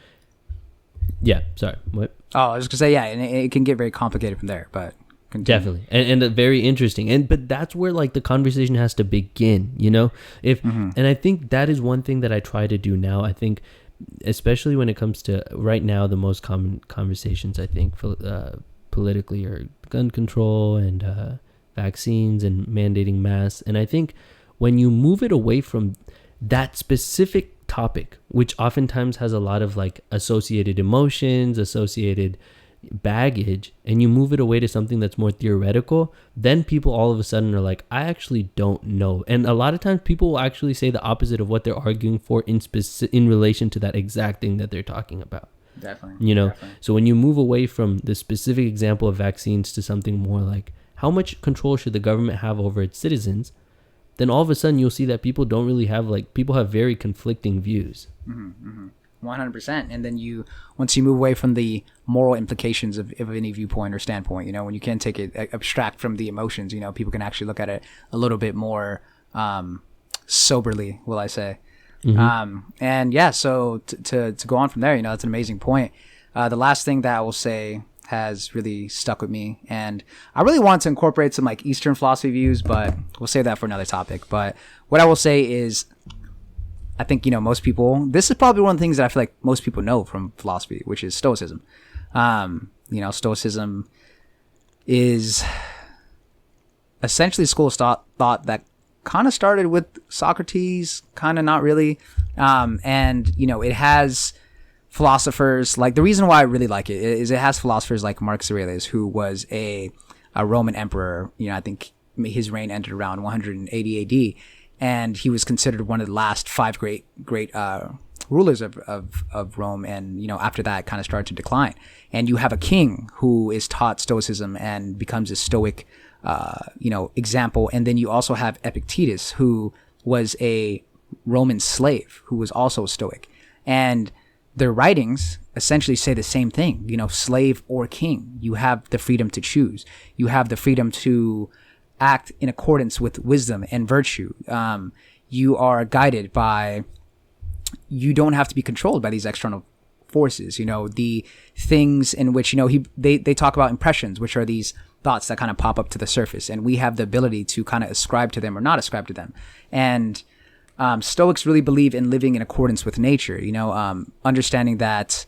yeah, sorry, what? Oh, I was just gonna say, yeah, and it can get very complicated from there, but continue. Definitely, and very interesting, but that's where like the conversation has to begin, you know. And I think that is one thing that I try to do now. I think, especially when it comes to right now, the most common conversations I think politically are gun control and vaccines and mandating masks. And I think when you move it away from that specific topic, which oftentimes has a lot of like associated emotions, associated baggage, and you move it away to something that's more theoretical, then people all of a sudden are like, I actually don't know. And a lot of times people will actually say the opposite of what they're arguing for in relation to that exact thing that they're talking about. Definitely. You know, definitely. So when you move away from the specific example of vaccines to something more like how much control should the government have over its citizens, then all of a sudden you'll see that people don't really have people have very conflicting views. 100%. And then once you move away from the moral implications of any viewpoint or standpoint, you know, when you can take it abstract from the emotions, you know, people can actually look at it a little bit more soberly, will I say. And yeah, so to go on from there, you know, that's an amazing point. The last thing that I will say has really stuck with me, and I really want to incorporate some like Eastern philosophy views, but we'll save that for another topic. But what I will say is, I think, most people, this is probably one of the things that I feel like most people know from philosophy, which is Stoicism. Stoicism is essentially a school of thought that kind of started with Socrates, kind of not really. It has philosophers, like, the reason why I really like it is it has philosophers like Marcus Aurelius, who was a Roman emperor. I think his reign ended around 180 AD, and he was considered one of the last 5 great rulers of Rome. And after that, it kind of started to decline. And you have a king who is taught Stoicism and becomes a Stoic example. And then you also have Epictetus, who was a Roman slave who was also Stoic, and their writings essentially say the same thing. Slave or king, you have the freedom to choose. You have the freedom to act in accordance with wisdom and virtue. You are guided by, you don't have to be controlled by these external forces. The things in which, they talk about impressions, which are these thoughts that kind of pop up to the surface, and we have the ability to kind of ascribe to them or not ascribe to them. And Stoics really believe in living in accordance with nature, understanding that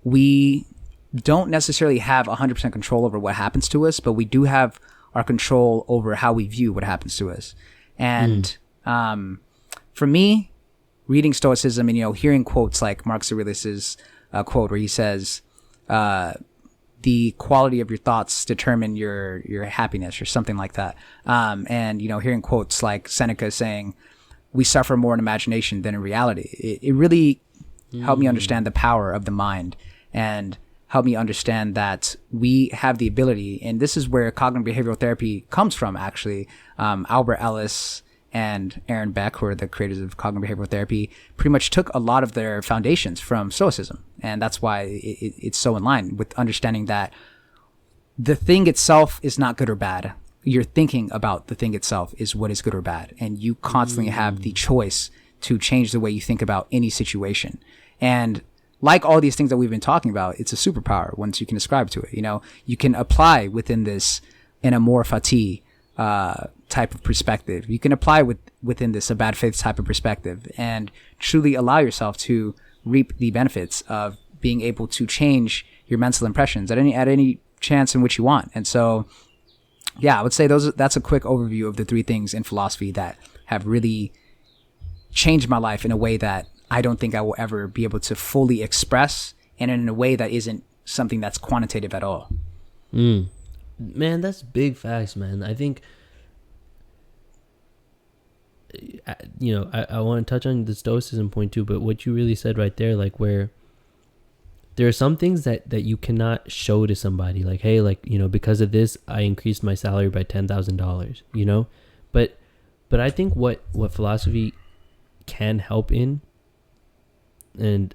we don't necessarily have 100% control over what happens to us, but we do have our control over how we view what happens to us. And for me, reading Stoicism and, hearing quotes like Marcus Aurelius's quote where he says, the quality of your thoughts determine your happiness, or something like that. And hearing quotes like Seneca saying, we suffer more in imagination than in reality. It really helped me understand the power of the mind, and helped me understand that we have the ability, and this is where cognitive behavioral therapy comes from, actually. Albert Ellis and Aaron Beck, who are the creators of cognitive behavioral therapy, pretty much took a lot of their foundations from Stoicism. And that's why it's so in line with understanding that the thing itself is not good or bad. Your thinking about the thing itself is what is good or bad. And you constantly have the choice to change the way you think about any situation. And like all these things that we've been talking about, it's a superpower once you can ascribe to it. You can apply within this an amor fati type of perspective. You can apply within this a bad faith type of perspective, and truly allow yourself to reap the benefits of being able to change your mental impressions at any chance in which you want. And so, yeah, I would say that's a quick overview of the 3 things in philosophy that have really changed my life in a way that I don't think I will ever be able to fully express, and in a way that isn't something that's quantitative at all. Man, that's big facts, man. I think, I want to touch on the Stoicism point too, but what you really said right there, like, where there are some things that you cannot show to somebody, like, hey, like, because of this, I increased my salary by $10,000, but I think what philosophy can help in, and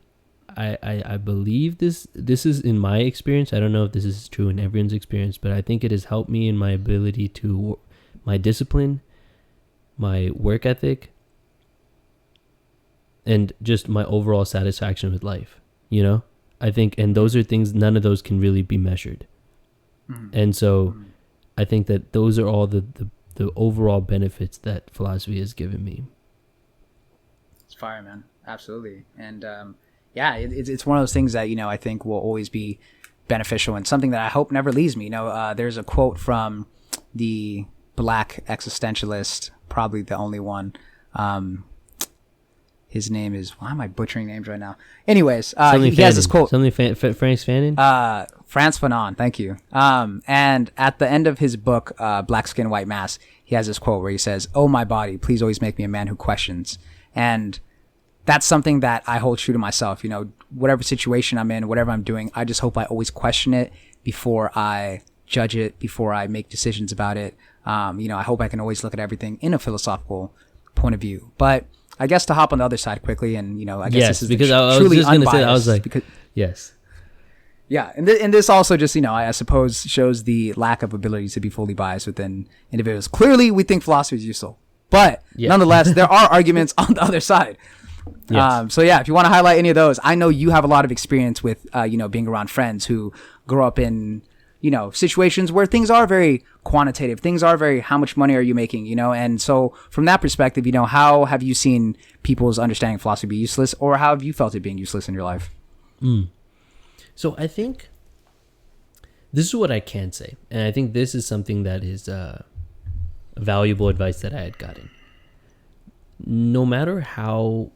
I believe this is in my experience. I don't know if this is true in everyone's experience, but I think it has helped me in my ability to, my discipline, my work ethic, and just my overall satisfaction with life, I think, and those are things, none of those can really be measured. And so I think that those are all the overall benefits that philosophy has given me. It's fire, man. Absolutely. And it's one of those things that, I think will always be beneficial, and something that I hope never leaves me. There's a quote from the Black existentialist, probably the only one. His name is, why am I butchering names right now? Anyways, he has this quote. Frantz Fanon? Frantz Fanon, thank you. And at the end of his book, Black Skin, White Mass, he has this quote where he says, "Oh, my body, please always make me a man who questions." And that's something that I hold true to myself. Whatever situation I'm in, whatever I'm doing, I just hope I always question it before I judge it, before I make decisions about it. I hope I can always look at everything in a philosophical point of view. But I guess to hop on the other side quickly, and I guess this is because I was just gonna say, I was like, yes, yeah, and this also just I suppose shows the lack of ability to be fully biased within individuals. Clearly, we think philosophy is useful, but nonetheless, there are arguments on the other side. Yes. So yeah, if you want to highlight any of those, I know you have a lot of experience with being around friends who grew up in situations where things are very quantitative, things are very, how much money are you making, and so from that perspective, how have you seen people's understanding of philosophy be useless, or how have you felt it being useless in your life? So I think this is what I can say, and I think this is something that is valuable advice that I had gotten. No matter how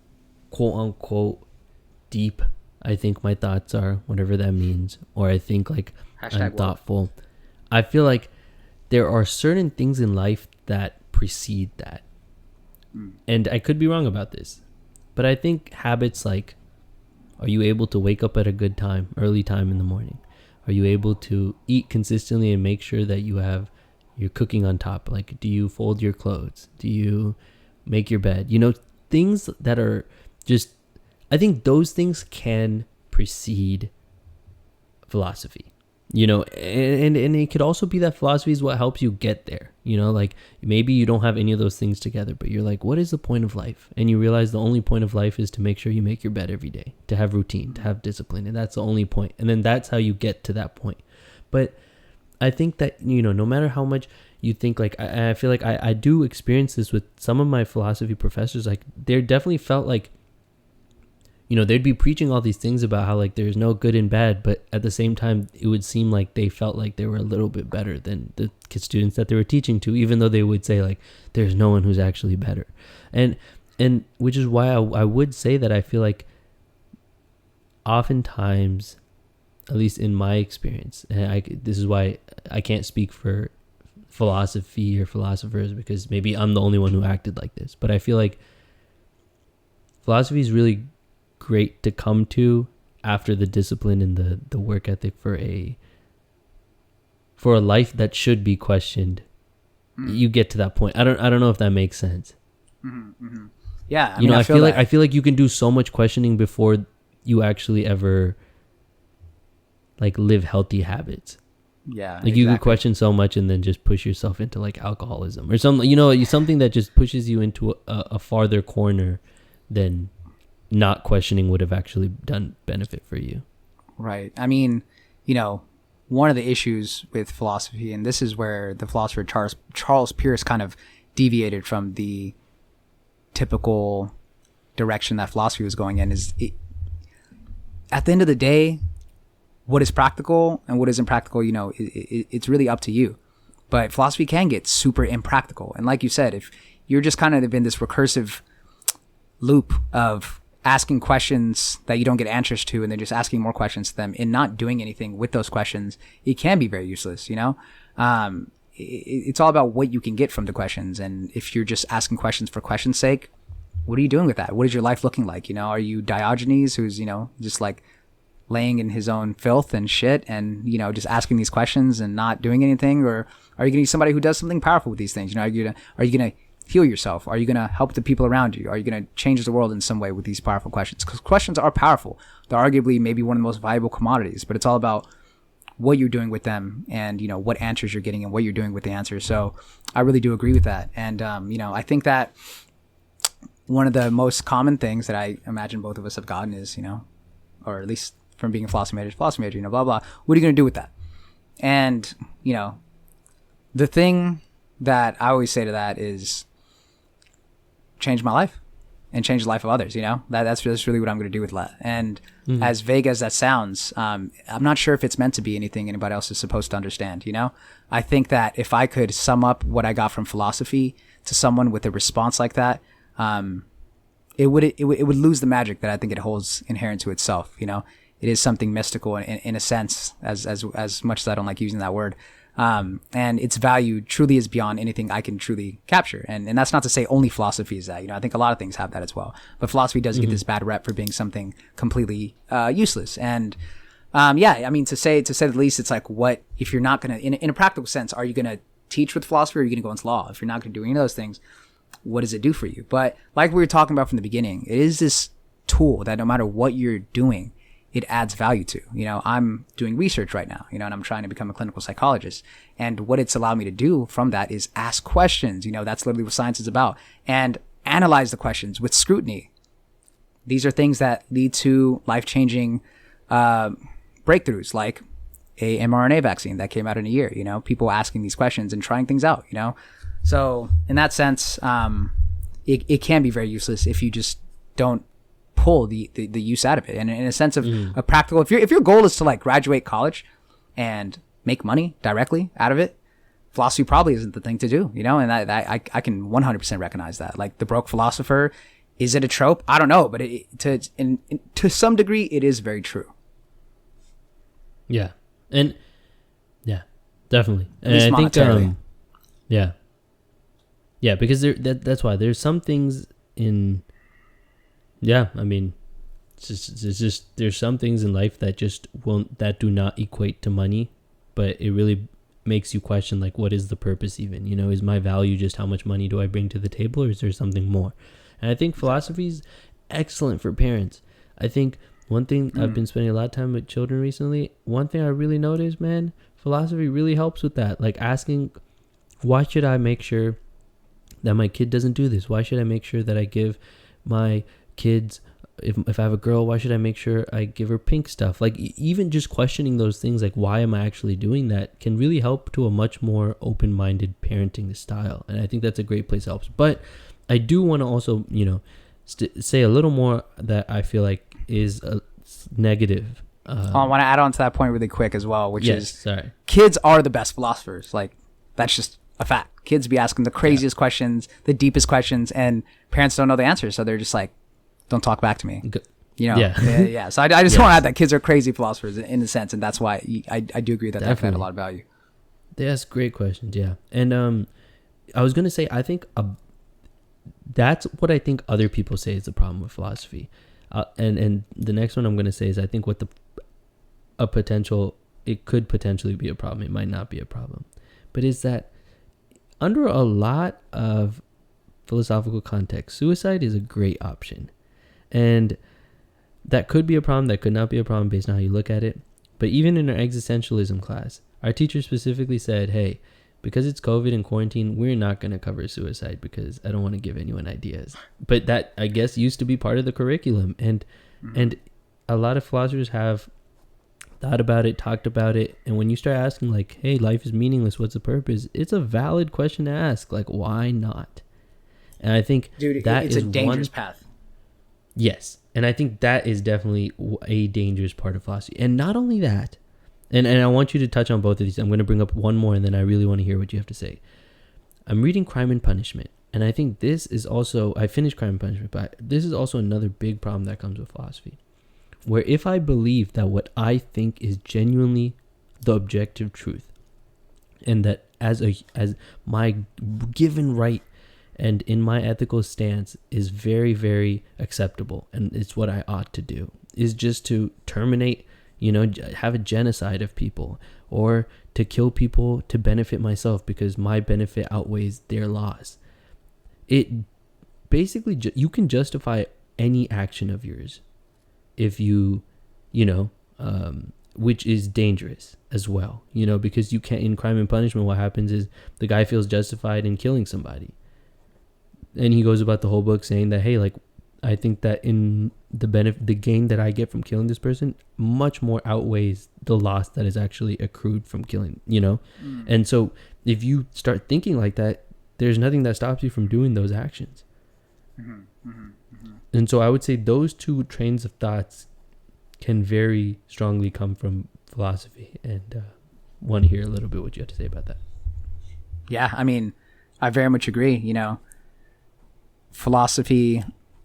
quote unquote deep I think my thoughts are, whatever that means, or I think like I'm thoughtful, I feel like there are certain things in life that precede that. And I could be wrong about this, but I think habits like, are you able to wake up at a good time, early time in the morning? Are you able to eat consistently and make sure that you're cooking on top? Like, do you fold your clothes? Do you make your bed? Things that are just, I think those things can precede philosophy, and it could also be that philosophy is what helps you get there. Like maybe you don't have any of those things together, but you're like, what is the point of life? And you realize the only point of life is to make sure you make your bed every day, to have routine, to have discipline. And that's the only point. And then that's how you get to that point. But I think that, no matter how much you think, like, I feel like I do experience this with some of my philosophy professors. Like, they definitely felt like, they'd be preaching all these things about how, like, there's no good and bad, but at the same time, it would seem like they felt like they were a little bit better than the students that they were teaching to, even though they would say, like, there's no one who's actually better. And which is why I would say that I feel like oftentimes, at least in my experience, and this is why I can't speak for philosophy or philosophers, because maybe I'm the only one who acted like this, but I feel like philosophy is really great to come to after the discipline and the work ethic for a life that should be questioned. You get to that point. I don't know if that makes sense. Yeah, I feel like you can do so much questioning before you actually ever like live healthy habits. Yeah, like exactly. You could question so much and then just push yourself into like alcoholism or something. Something that just pushes you into a farther corner than not questioning would have actually done benefit for you. Right. I mean, one of the issues with philosophy, and this is where the philosopher Charles Peirce kind of deviated from the typical direction that philosophy was going in, is at the end of the day, what is practical and what isn't practical, it's really up to you. But philosophy can get super impractical. And like you said, if you're just kind of in this recursive loop of asking questions that you don't get answers to, and then just asking more questions to them and not doing anything with those questions, it can be very useless. It's all about what you can get from the questions. And if you're just asking questions for questions' sake, what are you doing with that? What is your life looking like? Are you Diogenes, who's, just like laying in his own filth and shit and, just asking these questions and not doing anything? Or are you going to be somebody who does something powerful with these things? Are you going to heal yourself? Are you going to help the people around you? Are you going to change the world in some way with these powerful questions? Because questions are powerful. They're arguably maybe one of the most valuable commodities, but it's all about what you're doing with them and, what answers you're getting and what you're doing with the answers. So I really do agree with that. And, I think that one of the most common things that I imagine both of us have gotten is, or at least from being a philosophy major, blah, blah. What are you going to do with that? And, the thing that I always say to that is change my life and change the life of others. That's really what I'm going to do with that. And as vague as that sounds, I'm not sure if it's meant to be anything anybody else is supposed to understand. I think that if I could sum up what I got from philosophy to someone with a response like that, it would lose the magic that I think it holds inherent to itself. It is something mystical in a sense, as much as I don't like using that word. And its value truly is beyond anything I can truly capture. And that's not to say only philosophy is that. I think a lot of things have that as well. But philosophy does get this bad rep for being something completely useless. And to say the least, it's like, what if you're not going to, in a practical sense, are you going to teach with philosophy, or are you going to go into law? If you're not going to do any of those things, what does it do for you? But like we were talking about from the beginning, it is this tool that no matter what you're doing, it adds value to. I'm doing research right now, and I'm trying to become a clinical psychologist. And what it's allowed me to do from that is ask questions. That's literally what science is about. And analyze the questions with scrutiny. These are things that lead to life-changing breakthroughs, like a mRNA vaccine that came out in a year, people asking these questions and trying things out, So in that sense, it can be very useless if you just don't pull the use out of it. And in a sense of a practical, if your goal is to like graduate college and make money directly out of it, philosophy probably isn't the thing to do, and I can 100% recognize that. Like the broke philosopher, is it a trope? I don't know, but to some degree, it is very true. Yeah. And yeah, definitely. And I think, yeah, because that's why there's some things in, I mean, it's just there's some things in life that just that do not equate to money, but it really makes you question, like, what is the purpose even? Is my value just how much money do I bring to the table, or is there something more? And I think philosophy is excellent for parents. I think one thing I've been spending a lot of time with children recently, one thing I really noticed, man, philosophy really helps with that. Like asking, why should I make sure that my kid doesn't do this? Why should I make sure that I give my kids, if I have a girl, why should I make sure I give her pink stuff? Like even just questioning those things, like why am I actually doing that, can really help to a much more open-minded parenting style. And I think that's a great place it helps. But I do want to also, say a little more that I feel like is a negative. I want to add on to that point really quick as well, which is sorry. Kids are the best philosophers. Like that's just a fact. Kids be asking the craziest questions, the deepest questions, and parents don't know the answers. So they're just like, don't talk back to me. Yeah. So I just want to add that kids are crazy philosophers in a sense. And that's why I do agree that that can add a lot of value. They ask great questions. Yeah. And I was going to say, I think that's what I think other people say is the problem with philosophy. And the next one I'm going to say is I think what it could potentially be a problem. It might not be a problem, but is that under a lot of philosophical context, suicide is a great option. And that could be a problem, that could not be a problem based on how you look at it. But even in our existentialism class, our teacher specifically said, hey, because it's COVID and quarantine, we're not going to cover suicide because I don't want to give anyone ideas. But that, I guess, used to be part of the curriculum. And a lot of philosophers have thought about it, talked about it. And when you start asking, like, hey, life is meaningless, what's the purpose? It's a valid question to ask. Like, why not? And I think it's a dangerous path. Yes. And I think that is definitely a dangerous part of philosophy. And not only that, and I want you to touch on both of these. I'm going to bring up one more, and then I really want to hear what you have to say. I'm reading Crime and Punishment. And I think this is also, I finished Crime and Punishment, but this is also another big problem that comes with philosophy. Where if I believe that what I think is genuinely the objective truth, and that as my given right and in my ethical stance is very, very acceptable, and it's what I ought to do, is just to terminate, have a genocide of people, or to kill people to benefit myself because my benefit outweighs their loss. It basically, you can justify any action of yours if you, which is dangerous as well, because you can't, in Crime and Punishment, what happens is the guy feels justified in killing somebody. And he goes about the whole book saying that, hey, like, I think that in the gain that I get from killing this person much more outweighs the loss that is actually accrued from killing, And so if you start thinking like that, there's nothing that stops you from doing those actions. And so I would say those two trains of thoughts can very strongly come from philosophy, and want to hear a little bit what you have to say about that. Yeah, I mean, I very much agree. Philosophy,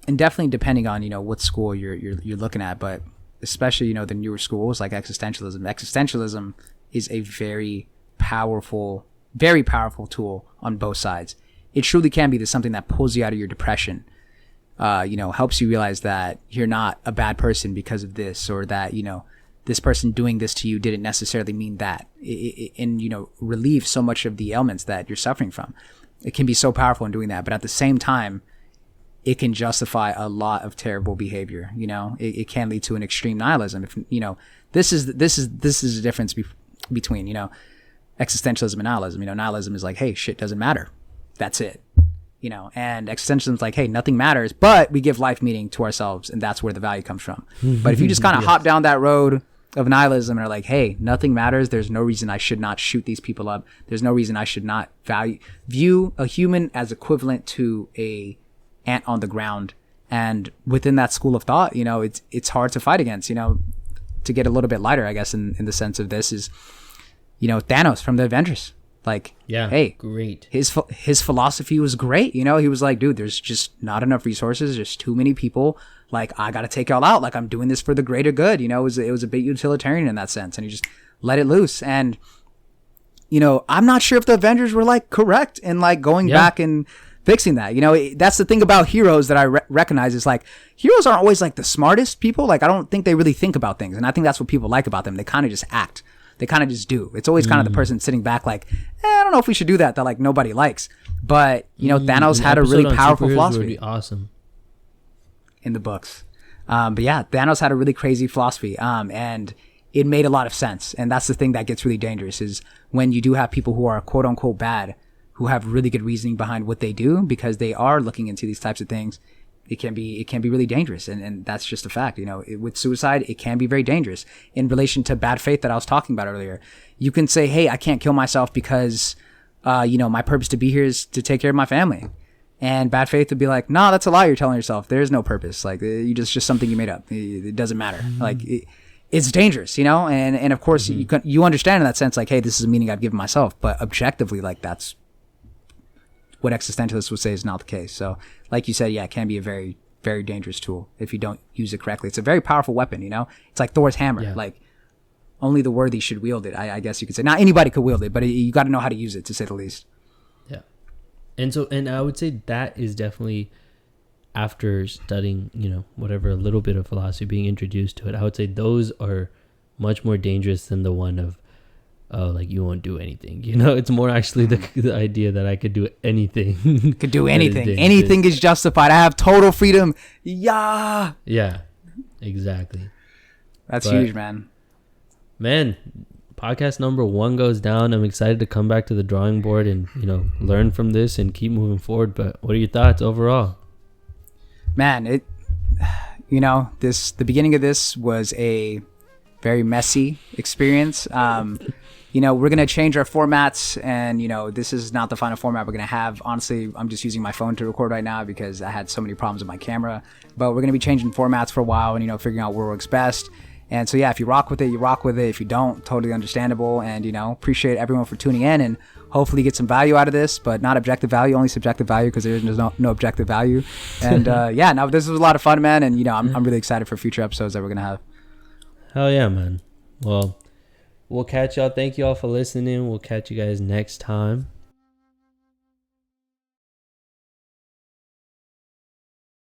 and definitely depending on what school you're looking at, but especially the newer schools like existentialism. Existentialism is a very powerful tool on both sides. It truly can be something that pulls you out of your depression. Helps you realize that you're not a bad person because of this, or that this person doing this to you didn't necessarily mean that. And relieve so much of the ailments that you're suffering from. It can be so powerful in doing that, but at the same time, it can justify a lot of terrible behavior. It can lead to an extreme nihilism. If this is the difference between existentialism and nihilism. Nihilism is like, hey, shit doesn't matter, that's it. And existentialism is like, hey, nothing matters, but we give life meaning to ourselves, and that's where the value comes from. But if you just kind of hop down that road of nihilism and are like, hey, nothing matters. There's no reason I should not shoot these people up. There's no reason I should not view a human as equivalent to a ant on the ground. And within that school of thought, you know, it's hard to fight against. You know, to get a little bit lighter, I guess, in the sense of this is, you know, Thanos from the Avengers. Like, Yeah. hey, Great. his philosophy was great. You know, he was like, dude, there's just not enough resources. There's too many people. Like, I got to take y'all out. Like, I'm doing this for the greater good. You know, it was a bit utilitarian in that sense. And he just let it loose. And, you know, I'm not sure if the Avengers were like correct in like going back and fixing that. You know, that's the thing about heroes that I recognize is like heroes aren't always like the smartest people. Like, I don't think they really think about things. And I think that's what people like about them. They kind of just act. They kind of just do. It's always kind of the person sitting back like, I don't know if we should do that like nobody likes. But, you know, Thanos had a really powerful philosophy. Would be awesome. In the books. But yeah, Thanos had a really crazy philosophy. And it made a lot of sense. And that's the thing that gets really dangerous is when you do have people who are quote unquote bad, who have really good reasoning behind what they do because they are looking into these types of things. It can be really dangerous. And that's just a fact. You know, with suicide, it can be very dangerous. In relation to bad faith that I was talking about earlier, you can say, hey, I can't kill myself because, you know, my purpose to be here is to take care of my family. And bad faith would be like, nah, that's a lie you're telling yourself. There's no purpose. Like, you just something you made up. It doesn't matter. Like, it's dangerous, you know? And of course, you understand in that sense, like, hey, this is a meaning I've given myself. But objectively, like, that's what existentialists would say is not the case. So, like you said, yeah, it can be a very, very dangerous tool if you don't use it correctly. It's a very powerful weapon, you know? It's like Thor's hammer. Yeah. Like, only the worthy should wield it, I guess you could say. Not anybody could wield it, but you got to know how to use it, to say the least. Yeah. And I would say that is definitely, after studying, you know, whatever, a little bit of philosophy, being introduced to it, I would say those are much more dangerous than the one of, oh, like, you won't do anything. You know, it's more actually the idea that I could do anything. Could do anything. Anything is justified. I have total freedom. Yeah. Yeah, exactly. That's huge, man. Man, podcast number 1 goes down. I'm excited to come back to the drawing board and, you know, learn from this and keep moving forward. But what are your thoughts overall? Man, you know, the beginning of this was a very messy experience. You know, we're going to change our formats and, you know, this is not the final format we're going to have. Honestly, I'm just using my phone to record right now because I had so many problems with my camera, but we're going to be changing formats for a while and, you know, figuring out what works best. And so, yeah, if you rock with it, you rock with it. If you don't, totally understandable. And, you know, appreciate everyone for tuning in and hopefully get some value out of this, but not objective value, only subjective value because there's no objective value. And yeah, no, this was a lot of fun, man. And, you know, I'm really excited for future episodes that we're going to have. Hell yeah, man. Well, we'll catch y'all. Thank you all for listening. We'll catch you guys next time.